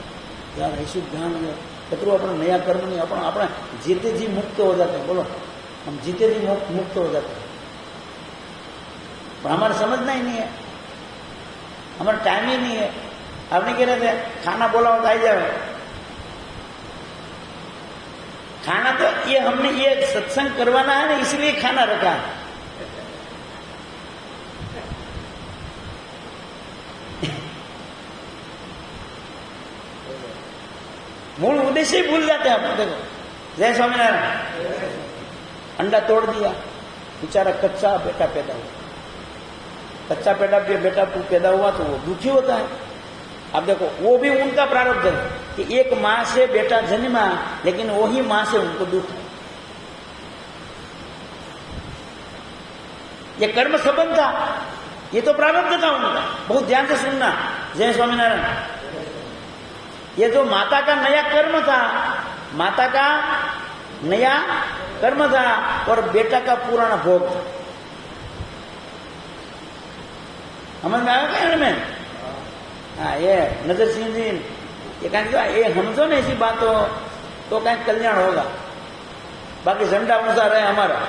यार, ऐसी ध्यान है तो अपना नया कर्म नहीं, अपना जीते जी मुक्त हो जाते हैं। बोलो हम जीते जी मुक्त हो जाते हैं, पर हमारा समझना ही नहीं है, हमारा टाइम ही नहीं है। आपने कह रहे थे खाना बोला हो तो आई जाओ खाना, तो ये हमने ये सत्संग करवाना है ना, इसलिए खाना रखा है। मूल उद्देश्य ही भूल जाते हैं आप। देखो जय स्वामीनारायण, अंडा तोड़ दिया, बेचारा कच्चा बेटा पैदा हुआ। कच्चा बेटा पैदा हुआ तो वो दुखी होता है। अब देखो वो भी उनका प्रारब्ध है कि एक मां से बेटा जन्मा, लेकिन वही मां से उनको दुख है। ये कर्म संबंध था, ये तो प्रारब्ध था उनका। बहुत ध्यान से सुनना। जय स्वामीनारायण। ये जो माता का नया कर्म था, माता का नया कर्म था और बेटा का पुराना भोग था। समझ में आया क्या में? हाँ, ये नजर सिंह जी ये कहेंगे ये समझो ना ऐसी बात हो तो कहीं कल्याण होगा, बाकी झंडा ऊंचा रहे हमारा।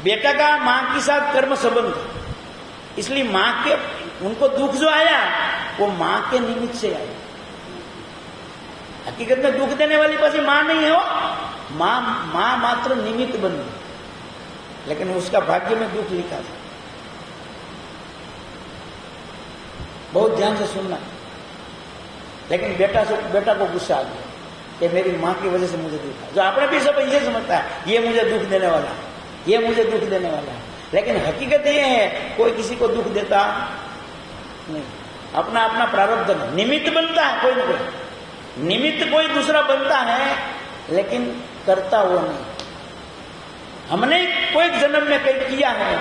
बेटा का मां के साथ कर्म संबंध, इसलिए मां के उनको दुख जो आया वो मां के निमित्त से आया। हकीकत में दुख देने वाली पास मां नहीं है, वो मां मात्र निमित्त बनी, लेकिन उसका भाग्य में दुख लिखा था। बहुत ध्यान से सुनना। लेकिन बेटा को गुस्सा आ गया कि मेरी मां की वजह से मुझे दुख है। जो आपने भी सब ये समझता है ये मुझे दुख देने वाला है, ये मुझे दुख देने वाला है, लेकिन हकीकत ये है कोई किसी को दुख देता नहीं। अपना अपना प्रारब्ध में निमित्त बनता है, कोई ना कोई निमित्त कोई दूसरा बनता है, लेकिन करता वो नहीं। हमने कोई जन्म में कहीं किया है,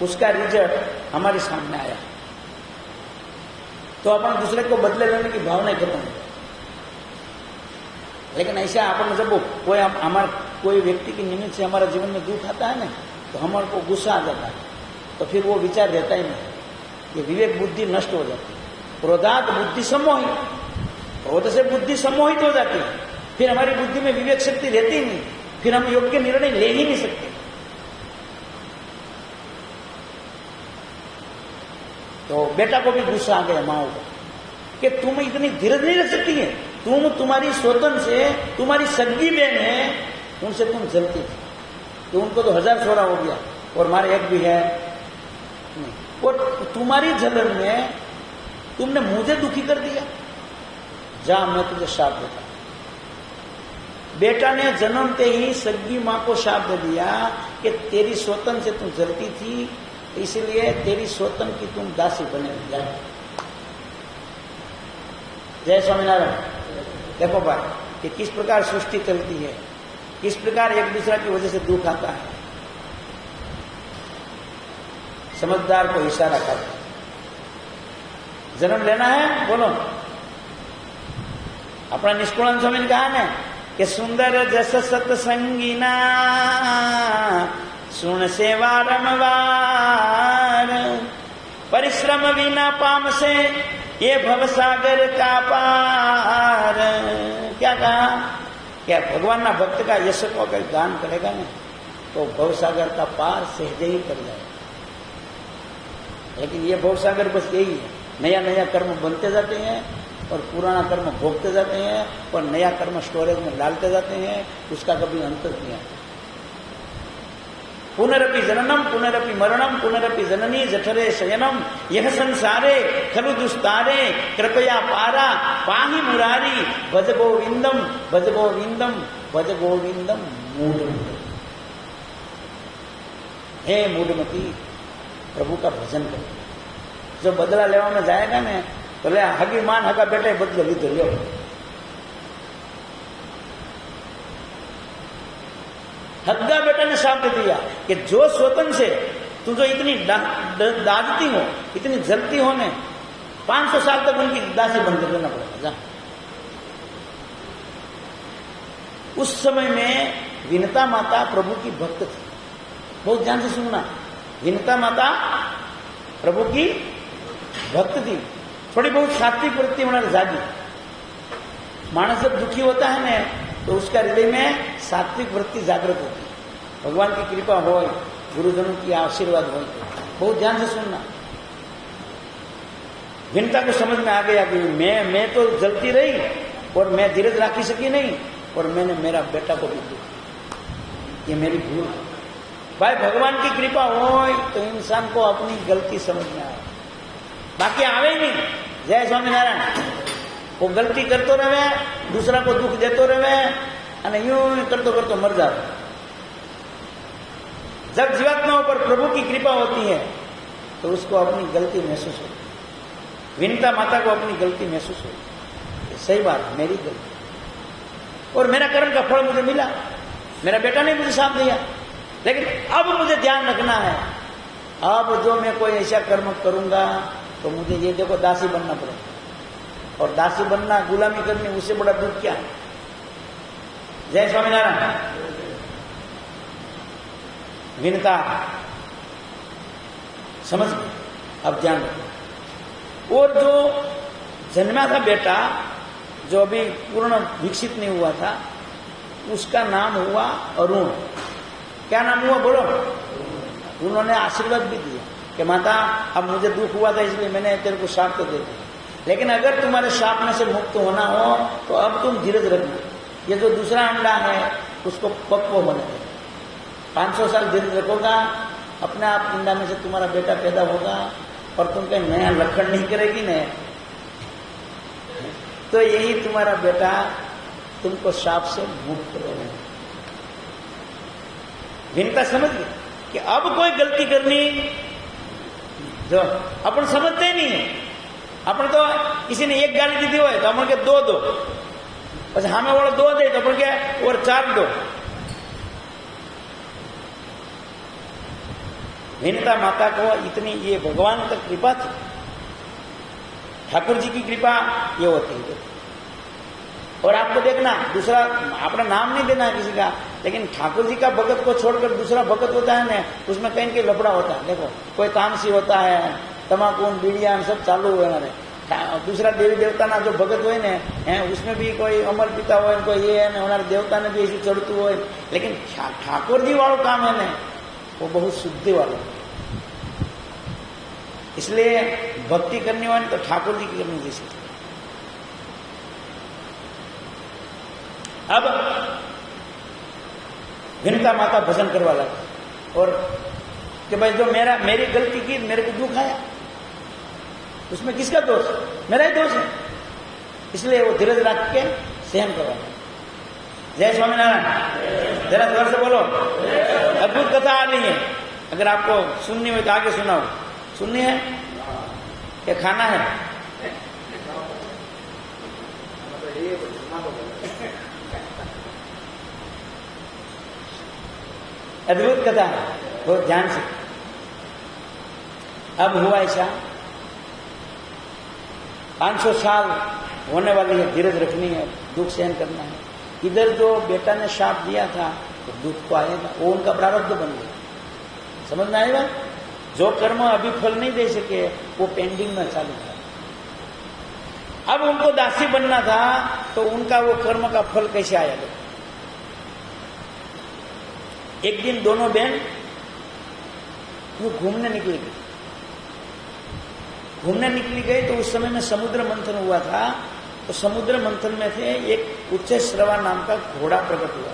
उसका रिजल्ट हमारे सामने आया, तो अपन दूसरे को बदले लेने की भावना खत्म है। लेकिन ऐसा अपन जब कोई हमारे कोई व्यक्ति के निमित्त से हमारा जीवन में दुख आता है ना, तो हमारे को गुस्सा आ जाता है, तो फिर वो विचार रहता ही नहीं, ये विवेक बुद्धि नष्ट हो जाती है। क्रोधात बुद्धि सम्मोहित, क्रोध से बुद्धि सम्मोहित हो जाती है, फिर हमारी बुद्धि में विवेक शक्ति रहती ही नहीं, फिर हम योग्य निर्णय ले ही नहीं सकते। तो बेटा को भी गुस्सा आ गया माओ को कि तुम इतनी धीरज नहीं रख सकती है, तुम तुम्हारी स्वतंत्र से तुम्हारी सगी बहन है, उनसे तुम जलती थी, तो उनको तो 1000 छोरा हो गया और हमारे एक भी है नहीं, और तुम्हारी जलन में तुमने मुझे दुखी कर दिया, जा मैं तुझे शाप देता। बेटा ने जन्मते ही सगी मां को शाप दे दिया कि तेरी स्वतंत्र से तुम जलती थी, इसलिए तेरी स्वतंत्र की तुम दासी बने जाए। जय स्वामीनारायण। देखो भाई कि किस प्रकार सृष्टि चलती है, किस प्रकार एक दूसरे की वजह से दुख आता है। समझदार को इशारा कर, जन्म लेना है बोलो। अपना निष्कुलन स्वामी ने कहा ना कि सुंदर जस सत्संगीना सुन सेवा रमवार, परिश्रम विना पाम से ये भवसागर का पार। क्या कहा? क्या भगवान ना भक्त का यश को अगर गान करेगा ना तो भवसागर का पार सहज ही कर जाएगा। लेकिन ये भवसागर बस यही है, नया नया कर्म बनते जाते हैं और पुराना कर्म भोगते जाते हैं और नया कर्म स्टोरेज में डालते जाते हैं, उसका कभी अंत नहीं आता। पुनरपि जननम पुनरपि मरणम पुनरपि जननी जठरे शयनम यह संसारे खलु दुस्तारे कृपया पारा पाहि मुरारी भज गोविंदम भज गोविंदम भज गोविंदम मूढ़मती। हे मूढ़मती, प्रभु का भजन कर। जो बदला लेवा में जाएगा ना तो ले हगी मान हगा बेटे बदलो लीधो लो। हग्गा बेटा ने साफ दे दिया कि जो स्वतंत्र से तू जो इतनी दादती हो, इतनी जलती हो ने 500 साल तक उनकी दासी बन के रहना पड़ेगा। उस समय में विनता माता प्रभु की भक्त थी। बहुत ध्यान से सुनना, विनता माता प्रभु की भक्त थी। थोड़ी बहुत सात्विक वृत्ति होना जागी। मानस जब दुखी होता है ना तो उसका हृदय में सात्विक वृत्ति जागृत होती है। भगवान की कृपा हो, गुरुजनों की आशीर्वाद हो। बहुत ध्यान से सुनना। विनता को समझ में आ गया कि मैं तो जलती रही और मैं धीरज राखी सकी नहीं और मैंने मेरा बेटा को भी दुख, ये मेरी भूल। भाई भगवान की कृपा हो तो इंसान को अपनी गलती समझ में आए, बाकी आवे ही नहीं। जय स्वामीनारायण। वो गलती करते रहे, दूसरा को दुख देते रहे और यूं करते करते मर जाते। जब जीवात्माओं पर प्रभु की कृपा होती है तो उसको अपनी गलती महसूस होती। विनता माता को अपनी गलती महसूस होती। सही बात, मेरी गलती और मेरा कर्म का फल मुझे मिला। मेरा बेटा ने मुझे साथ दिया, लेकिन अब मुझे ध्यान रखना है, अब जो मैं कोई ऐसा कर्म करूंगा तो मुझे ये देखो दासी बनना पड़ेगा। और दासी बनना, गुलामी करनी, उससे बड़ा दुख क्या है। जय स्वामीनारायण। विनता समझ गए, अब ध्यान रखो। और जो जन्मा था बेटा, जो अभी पूर्ण विकसित नहीं हुआ था, उसका नाम हुआ अरुण। क्या नाम हुआ बोलो? उन्होंने आशीर्वाद भी दिया कि माता अब मुझे दुख हुआ था इसलिए मैंने तेरे को शाप तो दे दिया, लेकिन अगर तुम्हारे शाप में से मुक्त होना हो तो अब तुम धीरज रखना। ये जो दूसरा अंडा है उसको पक्व होने दे। 500 साल धीरज रखोगा, अपने आप अंडा में से तुम्हारा बेटा पैदा होगा और तुम कहीं नया लक्षण नहीं करेगी न, तो यही तुम्हारा बेटा तुमको शाप से मुक्त करेगा। विनता समझ गई कि अब कोई गलती करनी जो अपन समझते नहीं है। अपन तो किसी ने एक गाली दी थी हो तो अपन के दो बस हमें वो 2 दे तो अपन क्या और 4 दो। विनता माता को इतनी ये भगवान का कृपा थी, ठाकुर जी की कृपा ये होती है। और आपको देखना, दूसरा अपना नाम नहीं देना किसी का, लेकिन ठाकुर जी का भगत को छोड़कर दूसरा भगत होता है ना, उसमें कहीं कहीं लफड़ा होता है। देखो कोई तामसी होता है, तमाकू बीड़िया सब चालू हुए हमारे। दूसरा देवी देवता ना जो भगत हो ने हैं, उसमें भी कोई अमर पिता हो, कोई ये है हमारे देवता ने भी ऐसी चढ़तू हो, लेकिन ठाकुर जी वालों काम है ना वो बहुत शुद्धि वालों। इसलिए भक्ति करनी हो तो ठाकुर जी की करनी जैसी। अब विनता माता भजन करवा लगा और कि भाई जो मेरी गलती की, मेरे को दुख आया, उसमें किसका दोष? मेरा ही दोष है। इसलिए वो धीरज रख के सहन करवा। जय स्वामीनारायण। जरा जोर से बोलो। अद्भुत कथा आ रही है, अगर आपको सुननी हो तो आगे सुनाओ। सुननी है क्या खाना है? अद्भुत कथा बहुत ध्यान से। अब हुआ ऐसा, 500 साल होने वाली है, धीरज रखनी है, दुख सहन करना है। इधर जो बेटा ने शाप दिया था तो दुख तो आएगा, वो उनका प्रारब्ध बन गया। समझ में आएगा? जो कर्म अभी फल नहीं दे सके वो पेंडिंग में चालू था। अब उनको दासी बनना था तो उनका वो कर्म का फल कैसे आएगा? एक दिन दोनों बहन वो घूमने निकली गई। घूमने निकली गई तो उस समय में समुद्र मंथन हुआ था। तो समुद्र मंथन में से एक उच्च श्रवा नाम का घोड़ा प्रकट हुआ।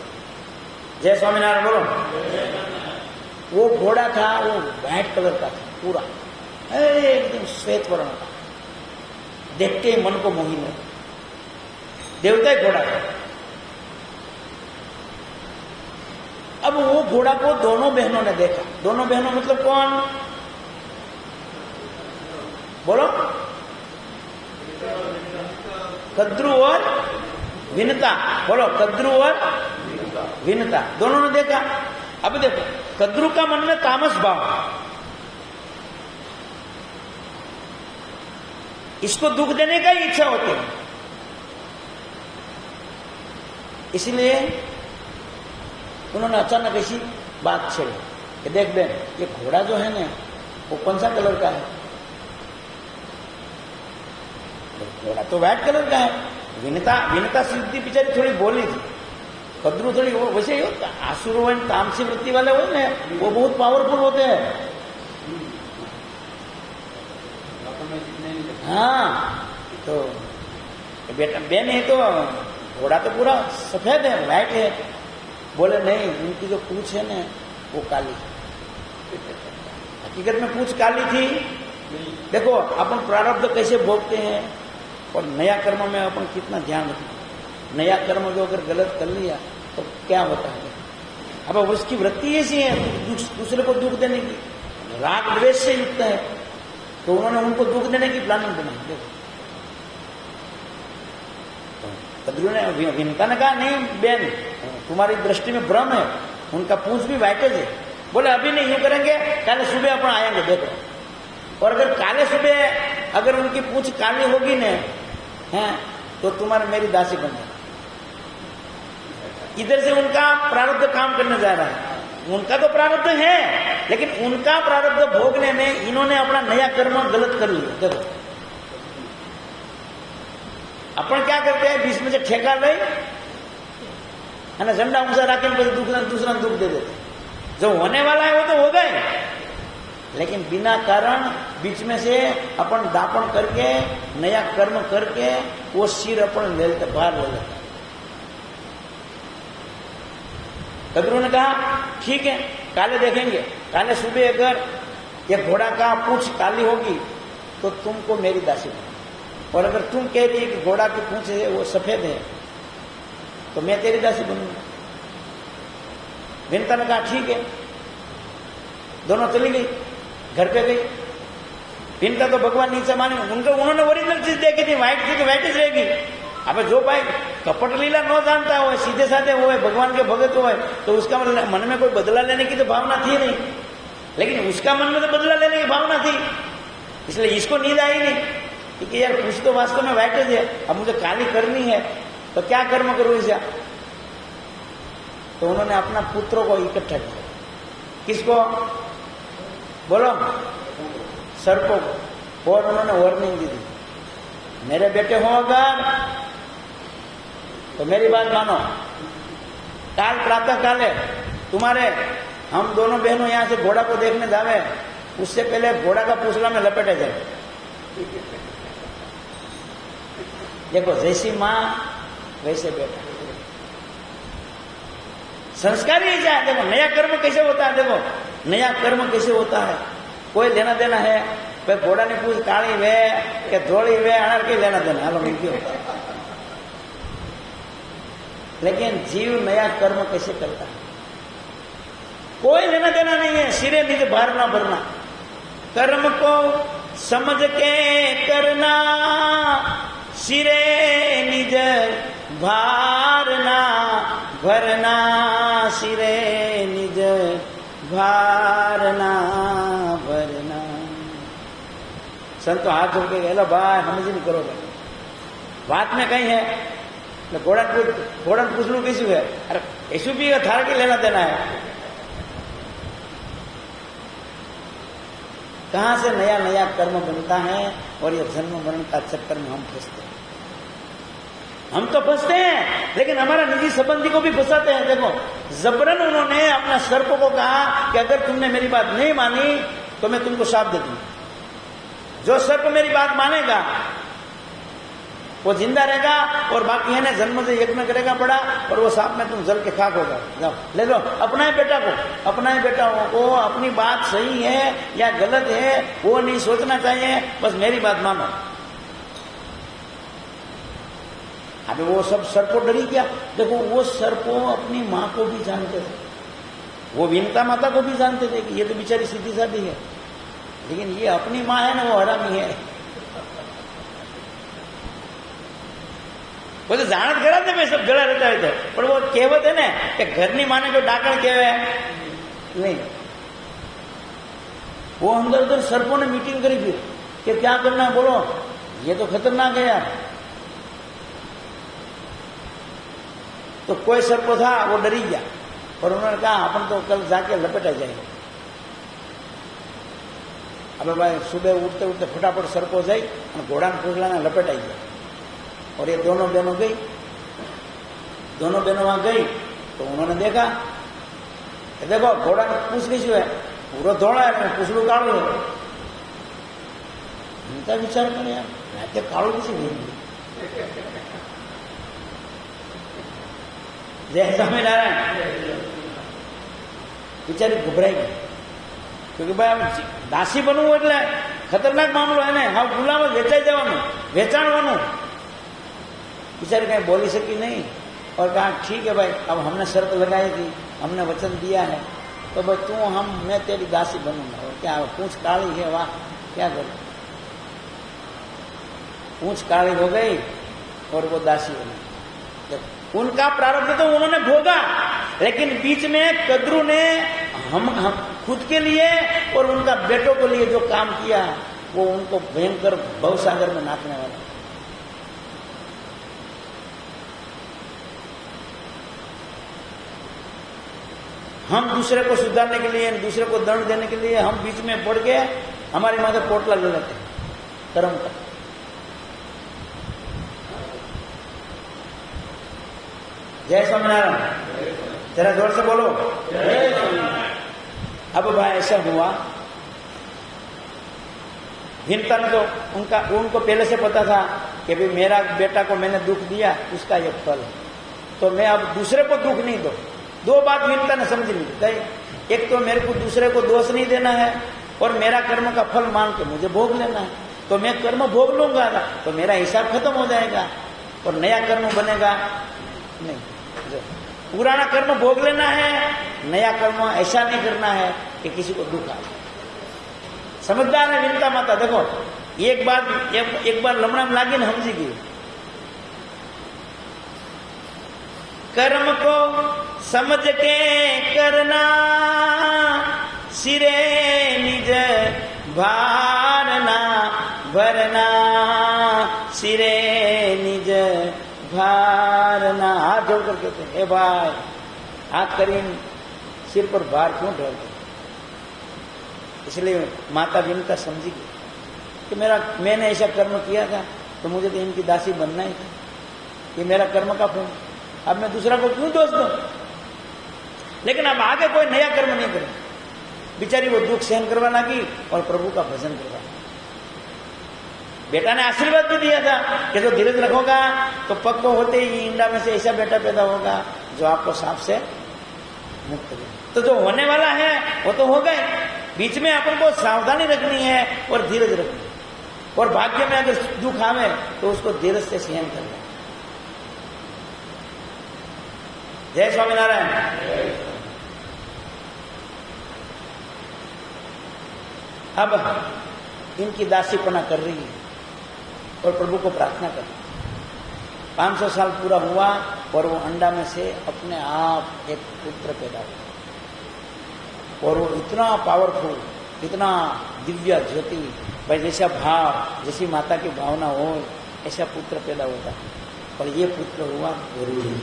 जय स्वामीनारायण बोलो। वो घोड़ा था, वो व्हाइट कलर का था पूरा, एकदम श्वेत वर्ण का, देखते ही मन को मोही लगा। देवता ही घोड़ा था। अब वो घोड़ा को दोनों बहनों ने देखा। दोनों बहनों मतलब कौन? बोलो। कद्रू और विनता। बोलो, कद्रू और विनता दोनों ने देखा। अब देखो, कद्रू का मन में तामस भाव, इसको दुख देने का ही इच्छा होती है। इसलिए उन्होंने अचानक ऐसी बात छेड़ी कि देख बहन, ये घोड़ा जो है ना वो कौन सा कलर का है? घोड़ा तो व्हाइट कलर का है। विनता सिद्धि बिचारी थोड़ी बोली थी, कद्रू थोड़ी वो वैसे ही होता। आसुर हो, तामसी वृत्ति वाले हो ना, वो बहुत पावरफुल होते हैं। हाँ, तो बेटा बहन है तो घोड़ा तो पूरा सफेद है, व्हाइट है। बोले नहीं, उनकी जो पूंछ है ना वो काली है। हकीकत में पूंछ काली थी। देखो अपन प्रारब्ध कैसे भोगते हैं और नया कर्म में अपन कितना ध्यान रखते हैं। नया कर्म जो अगर गलत कर लिया तो क्या होता है? अब उसकी वृत्ति ऐसी है दूसरे को दुख देने की, राग द्वेष से युक्त है, तो उन्होंने उनको दुख देने की प्लानिंग बनाई। देखो कद्रू ने, विनता ने कहा नहीं बहन, तुम्हारी दृष्टि में भ्रम है, उनका पूंछ भी व्हाइट है। बोले अभी नहीं, यूं करेंगे, कल सुबह अपन आएंगे। देखो, और अगर काले सुबह अगर उनकी पूंछ काली होगी न है तो तुम्हारी मेरी दासी बन जाए। इधर से उनका प्रारब्ध काम करने जा रहा है। उनका तो प्रारब्ध है, लेकिन उनका प्रारब्ध भोगने में इन्होंने अपना नया कर्म गलत कर लिया। देखो अपन क्या करते हैं, बीच में से ठेका ले है ना, झंडा ऊंचा रखे दूसरा दुख दे देते। जो होने वाला है वो तो हो गए, लेकिन बिना कारण बीच में से अपन दापण करके नया कर्म करके वो सिर अपन ले लेते, बाहर ले लेते। कद्रू ने कहा ठीक है, काले देखेंगे, काले सुबह अगर ये घोड़ा का पूंछ काली होगी तो तुमको मेरी दासी बना, और अगर तुम कह रही है कि घोड़ा की पूंछ है वो सफेद है तो मैं तेरी दासी बनूंगा। विनता ने कहा ठीक है। दोनों चली गई, घर पे गई। विनता तो भगवान नीचे माने, उन्होंने ओरिजिनल चीज देखी थी, व्हाइट थी तो व्हाइट ही रहेगी। अब जो भाई कपट लीला न जानता हो, सीधे साधे हुए भगवान के भगत हुए, तो उसका मन में कोई बदला लेने की तो भावना थी नहीं, लेकिन उसका मन में तो बदला लेने की भावना थी। इसलिए इसको नींद आई नहीं कि यार कुछ तो वास्तव में व्हाइट है, अब मुझे काली करनी है तो क्या कर्म करूं? इसे तो उन्होंने अपना पुत्रों को इकट्ठा किया। किसको? बोलो, सर्पों को। और उन्होंने वार्निंग दी थी, मेरे बेटे हो अगर तो मेरी बात मानो, काल प्रातः काले तुम्हारे हम दोनों बहनों यहां से घोड़ा को देखने जावे, उससे पहले घोड़ा का पूंछला में लपेटे जाए। देखो, जैसी माँ वैसे बेटा, संस्कार ही ऐसा है। देखो, नया कर्म कैसे होता है, देखो नया कर्म कैसे होता है, कोई लेना देना है भाई, घोड़ा ने पूछ काली वे के धोड़ी वे अनार के लेना देना, हालो मिल गयो। लेकिन जीव नया कर्म कैसे करता है, कोई लेना देना नहीं है, सिरे निज भार ना भरना, कर्म को समझ के करना, सिरे निज भार ना भरना, सिरे निज भार ना भरना। संतो हाथ जोड़ के गए, भाई समझ नहीं करो भाई, बात में कहीं है घोड़ा पूछ लू कैसे है, अरे ऐसू भी थार के लेना देना है। कहां से नया नया कर्म बनता है और ये जन्म मरण का चक्कर में हम फंसते हैं। हम तो फंसते हैं, लेकिन हमारा निजी संबंधी को भी फंसाते हैं। देखो, जबरन उन्होंने अपना सर्प को कहा कि अगर तुमने मेरी बात नहीं मानी तो मैं तुमको शाप दे दूंगा। जो सर्प मेरी बात मानेगा वो जिंदा रहेगा, और बाकी है ना जन्म से यज्ञ करेगा बड़ा, और वो सांप में तुम जल के खाक होगा। जाओ ले लो अपना ही बेटा को, अपना ही बेटा को अपनी बात सही है या गलत है वो नहीं सोचना चाहिए, बस मेरी बात मानो। अबे वो सब सर्पों डरी क्या? देखो, वो सर्पों अपनी माँ को भी जानते थे, वो विनता माता को भी जानते थे कि ये तो बेचारी सीधी सादी है, लेकिन ये अपनी माँ है ना, वो हरामी है। वो तो जानत खरा थे मैं सब जड़ा रहता है, तो पर वो कहेवत है ना कि घर नहीं माने तो डाकण कहे नहीं। वो अंदर उधर सर्पों ने मीटिंग करी फिर कि क्या करना है, बोलो ये तो खतरनाक है यार। तो कोई सर्प था वो डरी गया, और उन्होंने कहा अपन तो कल जाके लपेटा जाएंगे। अब भाई सुबह उठते उठते फटाफट सर्पो जाई और घोड़ा ने पूछला ने लपेटाई गया, और ये दोनों बहनों गई, दोनों बहनों वहां गई तो उन्होंने देखा, देखो घोड़ा ने पूछ लीजिए है पूरा दौड़ा है, पूछलू काड़ू है। इनका विचार करें यार, रात काड़ू किसी नहीं। जय स्वामीनारायण। बिचारी घबराई गई, क्योंकि भाई दासी बनવું એટલે खतरनाक मामलो है ने, हाँ गुलाम वेचाई जवानुं, वेचाणवानुं। बिचारी कहीं बोली सकी नहीं, और कहा ठीक है भाई, अब हमने शर्त लगाई थी, हमने वचन दिया है, तो भाई तू मैं तेरी दासी बनूंगा। और क्या पूंछ काली है, वाह क्या करूं। पूंछ काली हो गई और वो दासी बनी। उनका प्रारब्ध तो उन्होंने भोगा, लेकिन बीच में कद्रू ने हम खुद के लिए और उनका बेटों के लिए जो काम किया वो उनको भयंकर भवसागर में नाचने वाला। हम दूसरे को सुधारने के लिए, दूसरे को दंड देने के लिए हम बीच में पड़ गए, हमारे माथे पोटला ले लेते हैं कर्म का। जय स्वामीनारायण। जरा जोर से बोलो जय स्वामीनारायण। अब भाई ऐसा हुआ, हिंता ने तो उनको पहले से पता था कि भाई मेरा बेटा को मैंने दुख दिया, उसका ये फल है, तो मैं अब दूसरे को दुख नहीं दूं। दो बात हिंता ने समझ ली, एक तो मेरे को दूसरे को दोष नहीं देना है, और मेरा कर्म का फल मान के मुझे भोग लेना है। तो मैं कर्म भोग लूंगा तो मेरा हिसाब खत्म हो जाएगा और नया कर्म बनेगा नहीं। पुराना कर्म भोग लेना है, नया कर्म ऐसा नहीं करना है कि किसी को दुख आए। समझदार है विनता माता। देखो एक बार लमड़ा में लागी ने समझी गई। कर्म को समझ के करना, सिरे निज भारना भरना, सिरे निज भारना। हाथ जोड़ कर कहते हैं, ए भाई हाथ करीन सिर पर भार क्यों डाल दो। इसलिए माता विनता समझी गई कि मैंने ऐसा कर्म किया था तो मुझे तो इनकी दासी बनना ही था, ये मेरा कर्म का फल, अब मैं दूसरा को क्यों दोष दूं। लेकिन अब आगे कोई नया कर्म नहीं करे। बेचारी वो दुख सहन करवा लगी और प्रभु का भजन करवा लगी। बेटा ने आशीर्वाद भी दिया था कि जो धीरज रखोगा तो पक्को होते ही इंडा में से ऐसा बेटा पैदा होगा जो आपको सांप से मुक्त करे। तो जो होने वाला है वो तो होगा ही, बीच में अपन को सावधानी रखनी है और धीरज रखनी है। और भाग्य में अगर दुख आवे तो उसको धीरज से सहन करना। जय स्वामीनारायण। अब इनकी दासीपना कर रही है और प्रभु को प्रार्थना कर रही है। 500 साल पूरा हुआ और वो अंडा में से अपने आप एक पुत्र पैदा हुआ और वो इतना पावरफुल, इतना दिव्य ज्योति, भाई जैसा भाव, जैसी माता की भावना हो ऐसा पुत्र पैदा होता है। और ये पुत्र हुआ गरुड़ जी।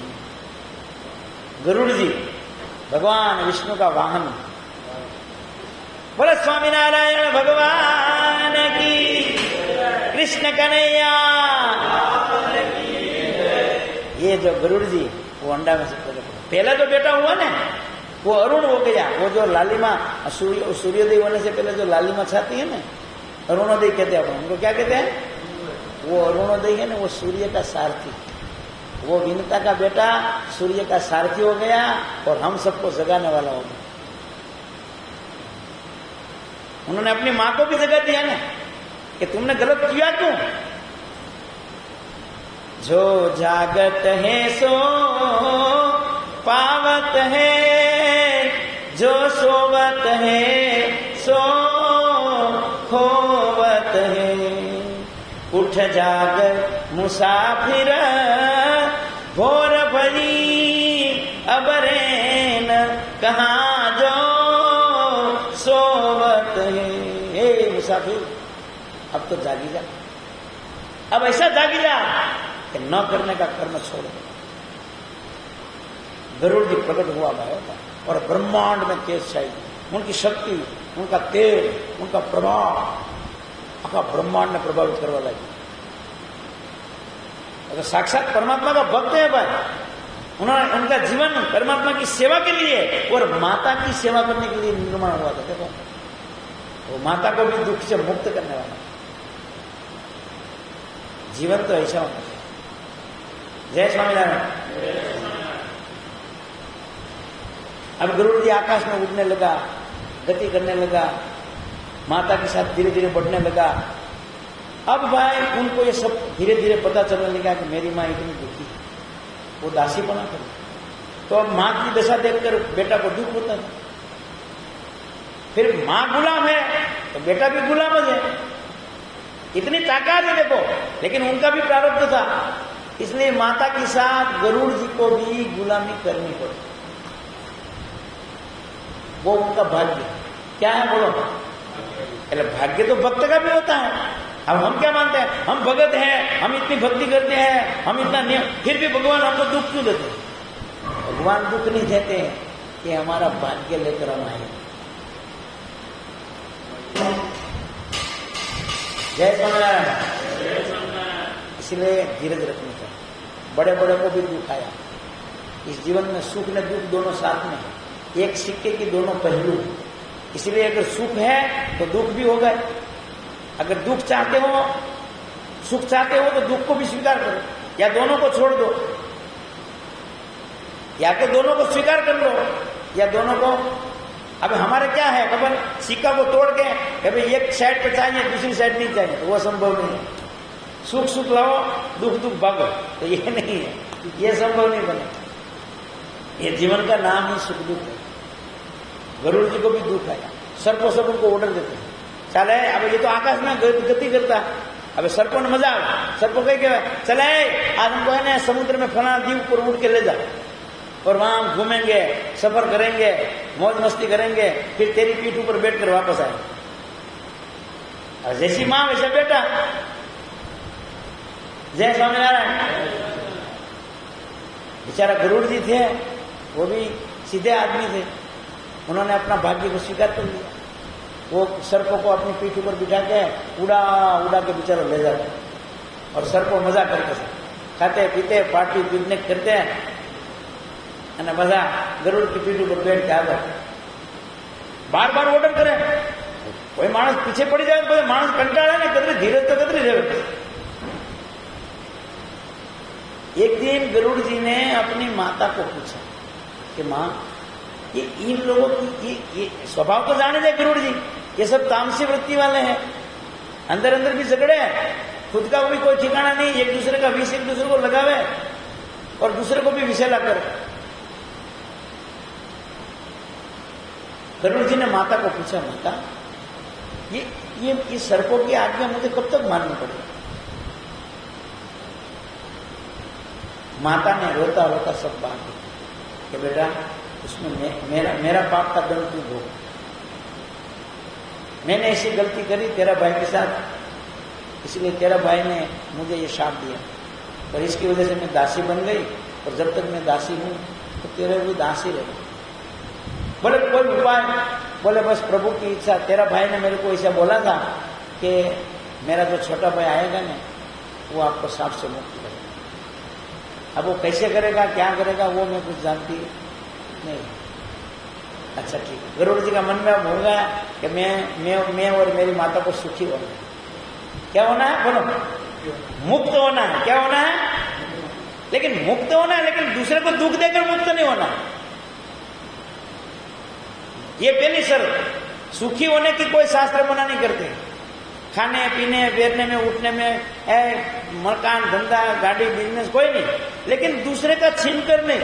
गरुड़ जी भगवान विष्णु का वाहन। बोले स्वामीनारायण भगवान की, कृष्ण कन्हैया। ये जो गरुड़ जी वो अंडा में से पहला जो बेटा हुआ ना वो अरुण हो गया। वो जो लालिमा सूर्योदय होने से पहले जो लालिमा छाती है ना, अरुणोदय कहते हैं। उनको क्या कहते हैं? वो अरुणोदय है ना, वो सूर्य का सारथी। वो विनता का बेटा सूर्य का सारथी हो गया और हम सबको जगाने वाला हो गया। उन्होंने अपनी मां को भी जगा दिया ना कि तुमने गलत किया क्यों। जो जागत है सो पावत है, जो सोवत है सो खोवत है। उठ जाग मुसाफिर भोर भरी, अबरेन कहाँ जो सोवत है। हे मुसाफिर अब तो जागी जा, अब ऐसा जागी जा कि न करने का कर्म छोड़ दे। गरुड़ जी प्रकट हुआ भाई और ब्रह्मांड में तेज छाई। उनकी शक्ति, उनका तेज, उनका प्रभाव आखा ब्रह्मांड ने प्रभावित करवा लगी। अगर साक्षात परमात्मा का भक्त है भाई, उन्होंने उनका जीवन परमात्मा की सेवा के लिए और माता की सेवा करने के लिए निर्माण हुआ था। देखो वो माता को भी दुख से मुक्त करने वाला जीवन तो ऐसा होना चाहिए। जय स्वामीनारायण। अब गरुड़ जी आकाश में उड़ने लगा, गति करने लगा, माता के साथ धीरे धीरे बढ़ने लगा। अब भाई उनको ये सब धीरे धीरे पता चलने लगा कि मेरी माँ इतनी दुखी है, वो दासीपना करे। तो अब माँ की दशा देखकर बेटा को दुख होता था। फिर माँ गुलाम है तो बेटा भी गुलाम है। इतनी ताकत है देखो, लेकिन उनका भी प्रारब्ध था, इसलिए माता के साथ गरुड़ जी को भी गुलामी करनी पड़ी। वो उनका भाग्य क्या है बोलो। पहले भाग्य तो भक्त का भी होता है। अब हम क्या मानते हैं, हम भगत हैं, हम इतनी भक्ति करते हैं, हम इतना नियम, फिर भी भगवान हमको दुख क्यों देते हैं। भगवान दुख नहीं देते कि हमारा भाग्य लेकर हम आए। जय स्वामीनारायण। इसलिए धीरज रखनी चाहिए। बड़े बड़े को भी दुख आया। इस जीवन में सुख ने दुख दोनों साथ में, एक सिक्के की दोनों पहलू। इसलिए अगर सुख है तो दुख भी होगा। अगर दुख चाहते हो, सुख चाहते हो तो दुख को भी स्वीकार करो, या दोनों को छोड़ दो, या तो दोनों को स्वीकार कर लो या दोनों को। अब हमारे क्या है, खबर सिक्का को तोड़ के भाई एक साइड पे चाहिए दूसरी साइड नहीं चाहिए, तो वो संभव नहीं है। सुख सुख लाओ, दुख दुख भागो, तो ये नहीं है, ये संभव नहीं बने। ये जीवन का नाम ही सुख दुख है। गरुड़ जी को भी दुख आया, सर्पों सब उनको ऑर्डर देते हैं, चले अब ये तो आकाश में गति करता है। अब सर्पों ने मजा आ, सर्पों कह चले आज हमको है ना समुद्र में फला द्वीप पर उड़ के ले जाओ और वहां हम घूमेंगे, सफर करेंगे, मौज मस्ती करेंगे, फिर तेरी पीठ ऊपर बैठकर वापस आए। और जैसी मां वैसा बेटा। जय स्वामीनारायण। बेचारा गरुड़ जी थे, वो भी सीधे आदमी थे, उन्होंने अपना भाग्य को स्वीकार कर लिया। वो सर्पों को अपनी पीठ ऊपर बिठा के उड़ा उड़ा के बेचारा ले जाते और सर्पों मजा करते थे, खाते पीते पार्टी पिकनिक करते हैं અને બધા ગરુડ की पीठ ऊपर बैठ के आ जाते। बार बार ऑर्डर करे, कोई मानस पीछे पड़ी जाए तो मानस कंटाळे ने कतरी धीरज तो कतरी रहे। एक दिन गरुड़ जी ने अपनी माता को पूछा कि माँ, ये इन लोगों की ये स्वभाव तो जाने दे गरुड़ जी, ये सब तामसी वृत्ति वाले हैं, अंदर अंदर भी झगड़े हैं, खुद का भी कोई ठिकाना नहीं, एक दूसरे का विष एक दूसरे को लगावे और दूसरे को भी विषय लाकर। गरुड़ जी ने माता को पूछा, माता ये सर्पों की आज्ञा मुझे कब तक माननी पड़ेगी? माता ने रोता रोता सब बात की कि बेटा, उसमें मेरा पाप का दंड तू भोग। मैंने ऐसी गलती करी तेरा भाई के साथ, इसलिए तेरा भाई ने मुझे ये शाप दिया और इसकी वजह से मैं दासी बन गई, और जब तक मैं दासी हूं तो तेरे भी दासी रहे। बोले कोई उपाय? बोले बस प्रभु की इच्छा। तेरा भाई ने मेरे को ऐसा बोला था कि मेरा जो छोटा भाई आएगा ना, वो आपको सांप से मुक्त करेगा। अब वो कैसे करेगा, क्या करेगा, वो मैं कुछ जानती नहीं। अच्छा ठीक है। गरुड़ जी का मन में अब हो गया कि मैं और मेरी माता को सुखी होना है। क्या होना है? बोलो, मुक्त होना है। क्या होना है? लेकिन मुक्त होना है, लेकिन दूसरे को दुख देकर मुक्त नहीं होना है। ये पहली शर्त। सुखी होने की कोई शास्त्र मना नहीं करते। खाने पीने बैठने में उठने में मकान धंधा गाड़ी बिजनेस कोई नहीं, लेकिन दूसरे का छीन कर नहीं,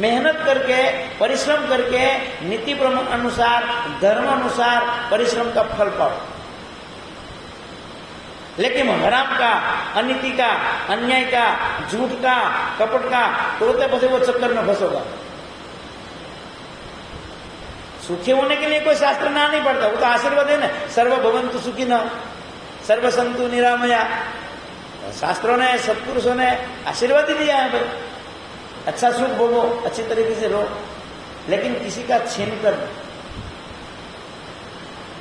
मेहनत करके परिश्रम करके नीति अनुसार धर्म अनुसार परिश्रम का फल पाओ। लेकिन हराम का, अनीति का, अन्याय का, झूठ का, कपट का तोड़ते बसे वो चक्कर में फंसोगा। सुखी होने के लिए कोई शास्त्र ना नहीं पड़ता, वो तो आशीर्वाद है ना, सर्व भवन्तु सुखिनः सर्व सन्तु निरामया। शास्त्रों ने, सत्पुरुषों ने आशीर्वाद ही दिया है भाई, अच्छा सुख भोगो, अच्छी तरीके से रहो, लेकिन किसी का छीन कर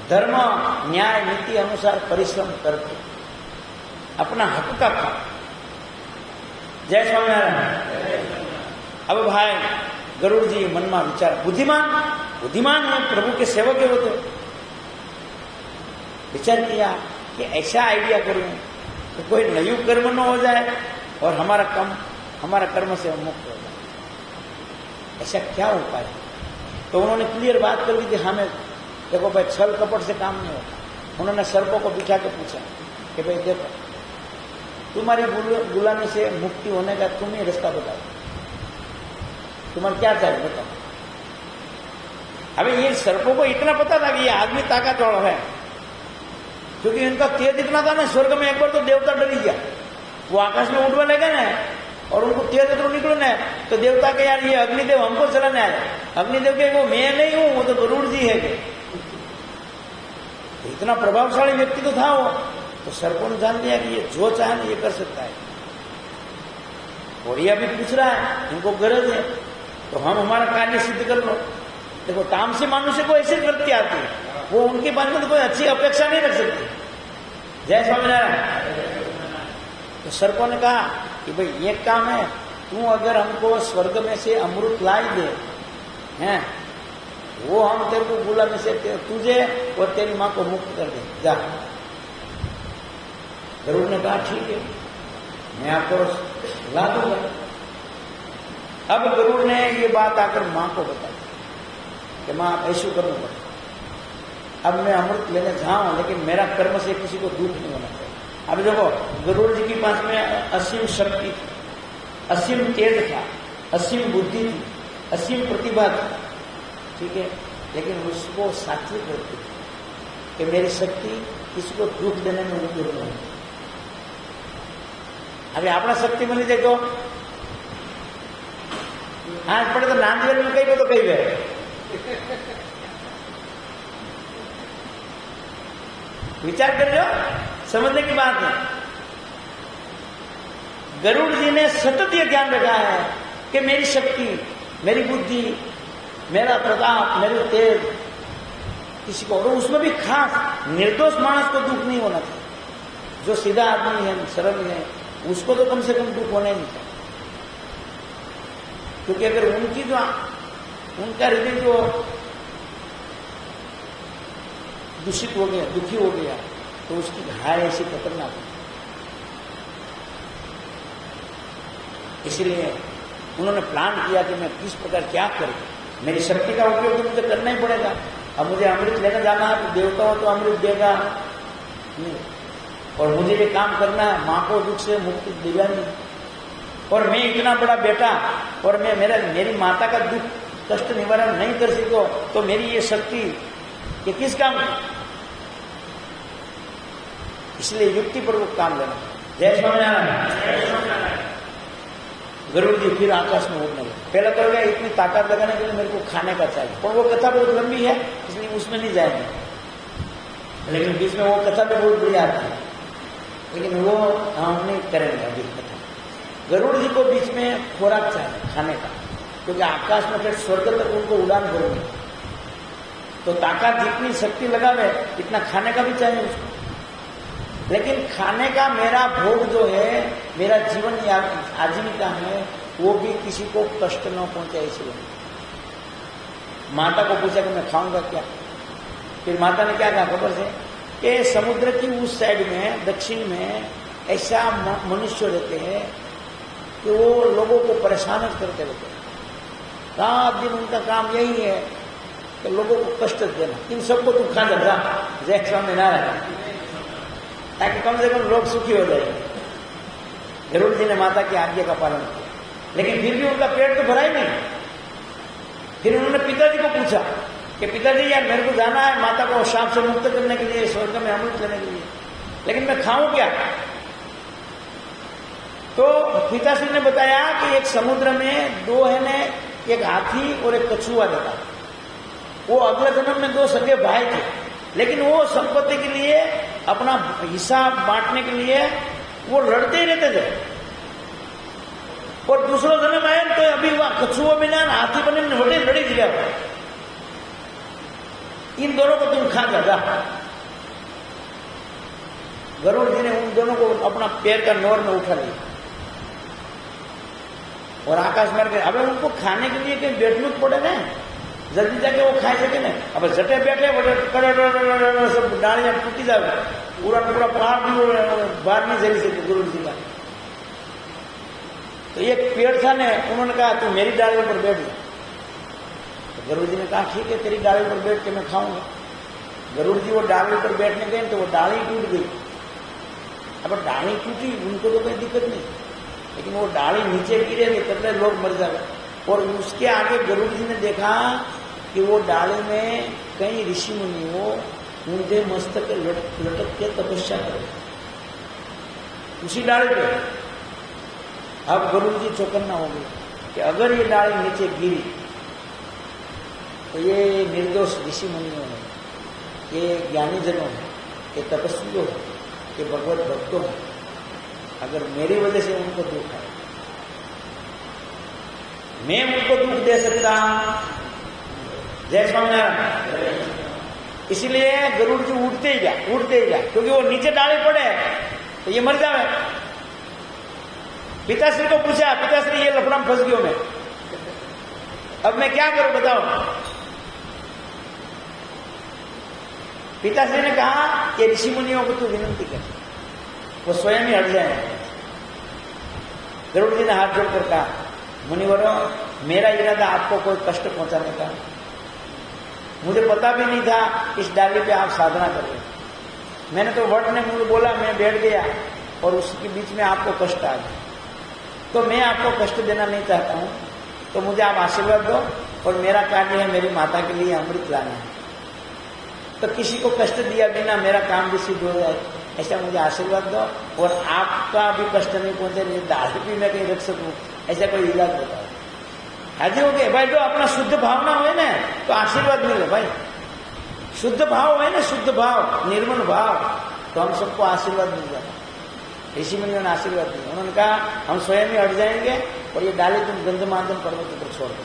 धर्म न्याय नीति अनुसार परिश्रम करके अपना हक का खाओ। जय स्वामीनारायण। अब भाई गरुड़ जी मन में विचार, बुद्धिमान है, प्रभु के सेवक है वो तो। विचार किया कि ऐसा आइडिया करूं तो कोई नयु कर्म न हो जाए और हमारा कर्म से मुक्त हो जाए। ऐसा क्या उपाय है? तो उन्होंने क्लियर बात कर दी कि हमें देखो भाई, छल कपट से काम नहीं होता। उन्होंने सर्पों को बिठा के पूछा कि भाई देखो, तुम्हारी गुलामी से मुक्ति होने का तुम ही रास्ता बताओ, तुम्हारा क्या चाहिए बताओ। अभी ये सर्पों को इतना पता था कि ये आदमी ताकत वाला है, क्योंकि इनका तेज इतना था ना, स्वर्ग में एक बार तो देवता डर गया। वो आकाश में उड़ने लगे ना और उनको तेज इतना निकलो ना, तो देवता के यार ये अग्निदेव हमको चलाने आया। अग्निदेव के वो मैं नहीं हूं, वो तो गरुड़ जी है। इतना प्रभावशाली व्यक्ति तो था वो। तो सर्पों ने जान लिया कि ये जो चाहे ना ये कर सकता है। घोड़िया भी पूछ रहा है, इनको गरज है तो हम हमारा कार्य सिद्ध कर लो। देखो, तामसी मनुष्य को ऐसी वृत्ति आती है, वो उनके बारे में तो कोई अच्छी अपेक्षा नहीं रख सकती। जय स्वामीनारायण। तो सर्पों ने कहा कि भाई एक काम है, तू अगर हमको स्वर्ग में से अमृत लाई दे हैं, वो हम तेरे को गुलामी से तुझे और तेरी मां को मुक्त कर दे, जा। गरुड़ ने कहा ठीक है, मैं आपको ला दूंगा। अब गरुड़ ने ये बात आकर मां को बताई कि मां ऐसा करना पड़ेगा। अब मैं अमृत लेने जाऊं, लेकिन मेरा कर्म से किसी को दुख नहीं होना चाहिए। अब देखो, गरुड़ जी के पास में असीम शक्ति थी, असीम तेज था, असीम बुद्धि थी, असीम प्रतिभा थी, ठीक है, लेकिन उसको सात्विक होती कि मेरी शक्ति किसी को दुख देने में उपयोग नहीं। अभी अपना शक्ति बनी देखो, आज पड़े तो नांदेड़ में कहीं तो कहीं गए। विचार कर लो, समझने की बात है। गरुड़ जी ने सतत यह ध्यान रखा है कि मेरी शक्ति, मेरी बुद्धि, मेरा प्रताप, मेरे तेज, किसी को, और उसमें भी खास निर्दोष मानस को दुख नहीं होना चाहिए। जो सीधा आदमी है, सरल है, उसको तो कम से कम दुख होना ही नहीं चाहिए। क्योंकि अगर उनका हृदय जो दूषित हो गया, दुखी हो गया, तो उसकी घाय ऐसी खतरनाक है। इसलिए उन्होंने प्लान किया कि मैं किस प्रकार क्या करूं, मेरी शक्ति का उपयोग तो मुझे करना ही पड़ेगा। अब मुझे अमृत लेने जाना है तो देवताओं तो अमृत देगा नहीं, और मुझे ये काम करना है, माँ को दुख से मुक्ति दिलानी, और मैं इतना बड़ा बेटा, और मैं मेरी माता का दुख कष्ट निवारण नहीं कर सको, तो मेरी ये शक्ति ये किस काम की? इसलिए युक्तिपूर्वक काम लेना। जय स्वामीनारायण। गरुड़ जी फिर आकाश में उड़ने लगे। पहले तो गया इतनी ताकत लगाने के लिए मेरे को खाने का चाहिए, पर वो कथा बहुत लंबी है इसलिए उसमें नहीं जाएंगे, लेकिन बीच में वो कथा भी बहुत बड़ी आती है, लेकिन वो हम नहीं करेंगे अभी कथा। गरुड़ जी को बीच में खुराक चाहिए खाने का, क्योंकि आकाश में फिर स्वर्ग तक उनको उड़ान भरनी, तो ताकत जितनी शक्ति लगावे इतना खाने का भी चाहिए उसको। लेकिन खाने का मेरा भोग जो है, मेरा जीवन आजीविका है, वो भी किसी को कष्ट न पहुंचे इसलिए। माता को पूछा कि मैं खाऊंगा क्या? फिर माता ने क्या कहा खबर से कि समुद्र की उस साइड में, दक्षिण में ऐसा मनुष्य रहते हैं कि वो लोगों को परेशान करते रहते हैं। रात दिन उनका काम यही है कि लोगों को कष्ट देना। इन सबको तू खा जा। जय स्वामीनारायण। ताकि कम से कम लोग सुखी हो जाएंगे। गरुड़ जी ने माता की आज्ञा का पालन किया, लेकिन फिर भी उनका पेट तो भरा ही नहीं। फिर उन्होंने पिताजी को पूछा कि पिताजी यार मेरे को जाना है माता को शाप से मुक्त करने के लिए, स्वर्ग में अमृत लेने के लिए, लेकिन मैं खाऊं क्या? तो पिताश्री ने बताया कि एक समुद्र में दो है ने, एक हाथी और एक कछुआ रहता। वो अगले जन्म में दो सगे भाई थे, लेकिन वो संपत्ति के लिए, अपना हिस्सा बांटने के लिए वो लड़ते ही रहते थे। और दूसरा जन्म आए तो अभी वह कछुआ में ना हाथी बने लड़े लड़ी दिया। इन दोनों को तुम खा जा। गरुड़ जी ने उन दोनों को अपना पैर का नोर में उठा लिया और आकाश मार के, अब उनको खाने के लिए कहीं बैठने पड़े ना, जल्दी जाके वो खाए सके ना। अब जटे बैठे सब डालियां टूटी जाए, पूरा पहाड़ भी बाहर नहीं जली सके गुरु जी का। तो एक पेड़ था ने, उन्होंने कहा तू मेरी डाली पर बैठ जा। तो गरुड़ जी ने कहा ठीक है, तेरी डाली पर बैठ के मैं खाऊंगा। गरुड़ जी वो डाली पर बैठने गए तो वो डाली टूट गई। अब डाली टूटी, उनको तो कोई दिक्कत नहीं, लेकिन वो डाली नीचे गिरे तब लोग मर जाए। और उसके आगे गरुड़ जी ने देखा कि वो डाली में कई ऋषि मुनि वो ऊंधे मस्तक लटक के तपस्या कर रहे उसी डाली पे। अब गरुड़ जी चौकन्ना हो गए कि अगर ये डाली नीचे गिरी तो ये निर्दोष ऋषि मुनियों है, ये ज्ञानी जनों है, ये तपस्वियों है, ये भगवत भक्तों है, अगर मेरी वजह से उनको दुख है, मैं उनको दुख दे सकता। जय स्वामीनारायण। इसलिए गरुड़ जी उठते ही जा, क्योंकि वो नीचे डाले पड़े तो ये मर जावे। पिताश्री को पूछा, पिताश्री ये लफड़ा में फंस गयो मैं, अब मैं क्या करूं बताओ? पिताश्री ने कहा कि ऋषि मुनियों को तू विनती कर, वो स्वयं ही हट जाए। गरुड़ जी ने हाथ जोड़कर कहा मुनिवरों, मेरा इरादा आपको कोई कष्ट पहुंचाने का, मुझे पता भी नहीं था इस डाली पे आप साधना कर रहे। मैंने तो वट ने मुझे बोला, मैं बैठ गया और उसके बीच में आपको कष्ट आ गया, तो मैं आपको कष्ट देना नहीं चाहता हूं, तो मुझे आप आशीर्वाद दो। और मेरा कार्य है मेरी माता के लिए अमृत लाना है, तो किसी को कष्ट दिया बिना मेरा काम भी सिद्ध हो जाए, ऐसा मुझे आशीर्वाद दो। और आपका भी कष्ट नहीं पहुंचे, दाढ़ी भी मैं कहीं रख सकूं, ऐसा कोई इलाज बताओ। हाजिर हो गए भाई, जो अपना शुद्ध भावना हो ना तो आशीर्वाद मिले भाई। शुद्ध भाव है ना, शुद्ध भाव, निर्मल भाव, तो हम सबको आशीर्वाद मिल जाता। ऋषि मुनियों ने आशीर्वाद दिया। उन्होंने कहा हम स्वयं ही हट जाएंगे और ये डाली तुम गंधमार्दन पर्वत पर छोड़ दो।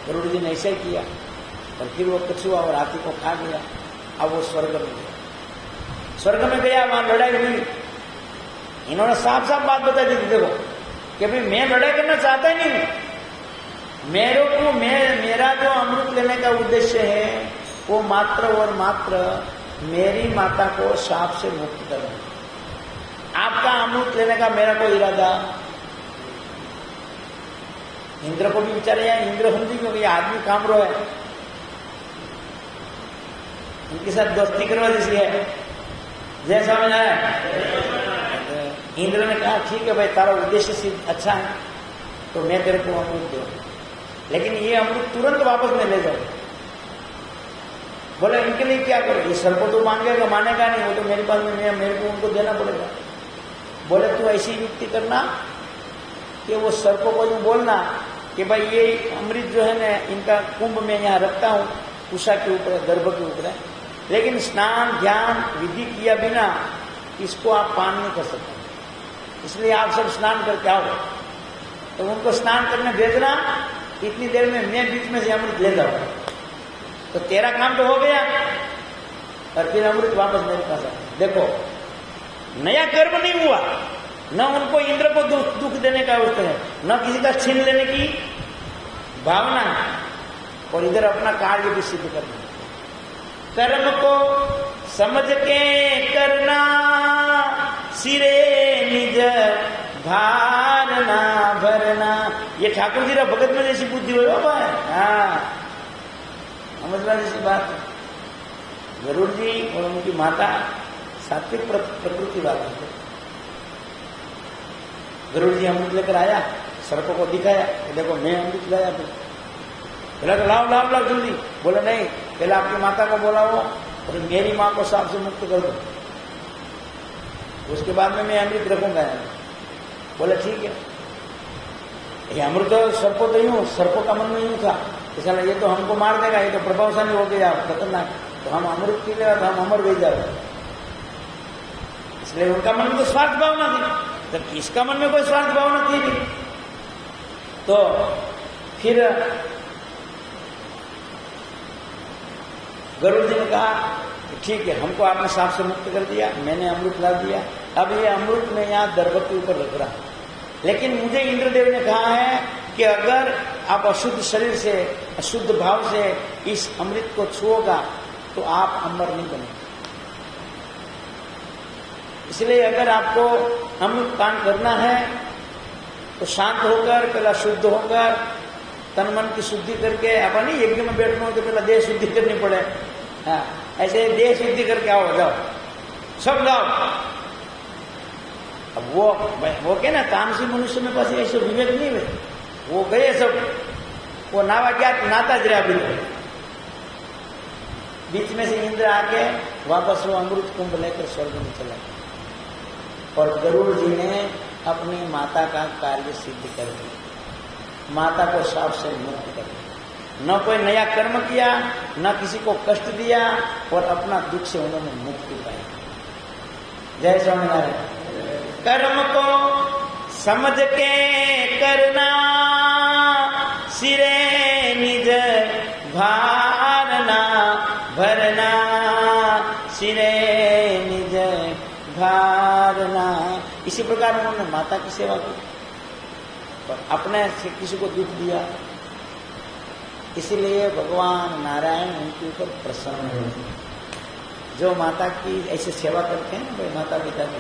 गरुड़ जी ने ऐसे ही किया और फिर वो कछुआ और हाथी को खा गया। अब वो स्वर्ग में गया। स्वर्ग में गया, वहां लड़ाई हुई। इन्होंने साफ साफ बात बता दी थी, देखो कि भाई मैं लड़ाई करना चाहता ही नहीं हूं, मेरा जो अमृत लेने का उद्देश्य है वो मात्र और मात्र मेरी माता को शाप से मुक्त करना। आपका अमृत लेने का मेरा कोई इरादा। इंद्र को भी विचारे या इंद्र समझी क्योंकि ये आदमी काम रो है, उनके साथ दोस्ती करवा जैसी है, जैसा समझ आया। इंद्र ने कहा ठीक है भाई, तारा उद्देश्य सिद्ध अच्छा है तो मैं तेरे को अमृत दूं, लेकिन ये अमृत तुरंत वापस नहीं ले जाओ। बोले इनके लिए क्या करो, ये सर को तो मांगेगा, मानेगा नहीं, वो तो मेरे पास में मेरे को उनको देना पड़ेगा। बोले तू ऐसी युक्ति करना कि वो सर को कोई बोलना कि भाई ये अमृत जो है ना इनका कुंभ में यहाँ रखता हूँ उषा के ऊपर, गर्भ के ऊपर है, लेकिन स्नान ध्यान विधि किया बिना इसको आप पान नहीं कर सकते, इसलिए आप सब स्नान करके आओ। तो उनको स्नान करने भेजना, इतनी देर में मैं बीच में से अमृत ले जाऊंगा, तो तेरा काम तो हो गया और फिर अमृत वापस मेरे पास आया। देखो नया कर्म नहीं हुआ, न उनको इंद्र को दुख देने का उत्तर है, न किसी का छीन लेने की भावना है, और इधर अपना कार्य भी सिद्ध करना। कर्म को समझ के करना, सिरे निज भारना भरना। ये ठाकुर जी का भगत में जैसी बुद्धि हो भाई, हाँ समझना जैसी बात है। गरुड़ जी और उनकी माता सात्विक प्रकृति वाले थे। गरुड़ जी अमृत लेकर आया, सर्पों को दिखाया, देखो मैं अमृत लाया। बोला तो लाओ लाओ लाओ जल्दी। बोले नहीं, पहले आपकी माता को बोलाओ और मेरी माँ को सांप से मुक्त कर दो, उसके बाद में मैं अमृत रखूंगा। बोले ठीक है। ये अमृत सर्पों तो यूं, सर्पों का मन में यूं था, इसलिए ये तो हमको मार देगा, ये तो प्रभावशाली हो गया, खतरनाक, तो हम अमृत पी लेगा तो हम अमर भी जाए। इसलिए उनका मन में तो स्वार्थ भावना थी, जब इसका मन में कोई स्वार्थ भावना थी नहीं। तो फिर गरुड़ जी ने कहा ठीक है, हमको आपने सांप से मुक्त कर दिया, मैंने अमृत ला दिया, अब ये अमृत मैं यहाँ दरबत के ऊपर रख रहा हूं, लेकिन मुझे इंद्रदेव ने कहा है कि अगर आप अशुद्ध शरीर से, अशुद्ध भाव से इस अमृत को छुओगा तो आप अमर नहीं बनेंगे। इसलिए अगर आपको अमृत पान करना है तो शांत होकर, पहला शुद्ध होकर, तन मन की शुद्धि करके, अपन नहीं यज्ञ में बैठना हो तो पहला देह शुद्धि करनी पड़े, हाँ ऐसे देह शुद्धि करके आओ, जाओ सब जाओ। अब वो क्या ना, तामसी मनुष्य में पास ऐसे विवेक नहीं है, वो गए सब, वो नावा क्या नाता जरा भी बीच में से इंद्र आके वापस वो अमृत कुंभ लेकर स्वर्ग में चला गया। और गरुड़ जी ने अपनी माता का कार्य सिद्ध कर दिया, माता को शाप से मुक्त कर दिया, न कोई नया कर्म किया, न किसी को कष्ट दिया, और अपना दुख से उन्होंने मुक्ति पाई। जय स्वामीनारायण। कर्म को समझ के करना, सिरे निज भारना भरना, सिरे निज भारना। इसी प्रकार उन्होंने माता की सेवा की और अपने से किसी को दुख दिया, इसीलिए भगवान नारायण उनके ऊपर प्रसन्न है। जो माता की ऐसे सेवा करते हैं भाई, माता पिता की,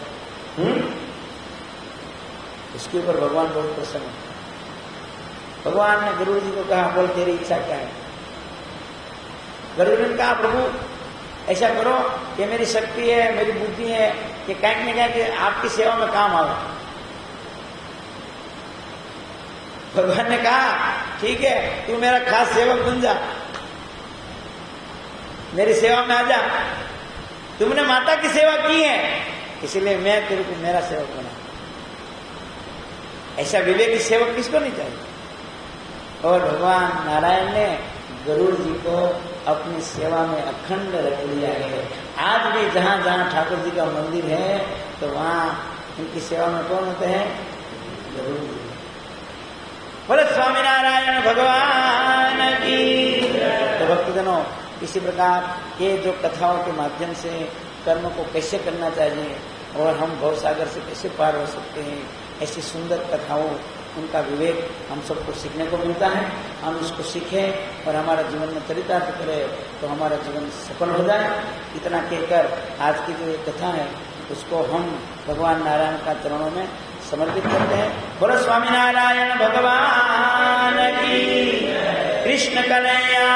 उसके ऊपर भगवान बहुत प्रसन्न है। भगवान ने गरुड़ जी को कहा, बोल तेरी इच्छा क्या है? गरुड़ जी ने कहा, प्रभु ऐसा करो कि मेरी शक्ति है, मेरी बुद्धि है कि कहीं न कहीं आपकी सेवा में काम आवे। भगवान ने कहा ठीक है, तू मेरा खास सेवक बन जा, मेरी सेवा में आ जा। तुमने माता की सेवा की है, इसलिए मैं तेरे को मेरा सेवक बना। ऐसा विवेकी सेवक किसको नहीं चाहिए? और भगवान नारायण ने गरुड़ जी को अपनी सेवा में अखंड रख लिया है। आज भी जहां जहां ठाकुर जी का मंदिर है तो वहां उनकी सेवा में कौन होते हैं? गरुड़ जी। बोले स्वामीनारायण भगवान की। तो भक्तजनों, इसी प्रकार ये जो कथाओं के माध्यम से कर्म को कैसे करना चाहिए और हम भवसागर से कैसे पार हो सकते हैं, ऐसी सुंदर कथाओं, उनका विवेक हम सबको सीखने को मिलता है। हम इसको सीखें और हमारा जीवन में चरितार्थ करें तो हमारा जीवन सफल हो जाए। इतना कहकर आज की जो ये कथा है उसको हम भगवान नारायण का चरणों में समर्पित करते हैं। बोलो स्वामी नारायण भगवान की। कृष्ण कन्हैया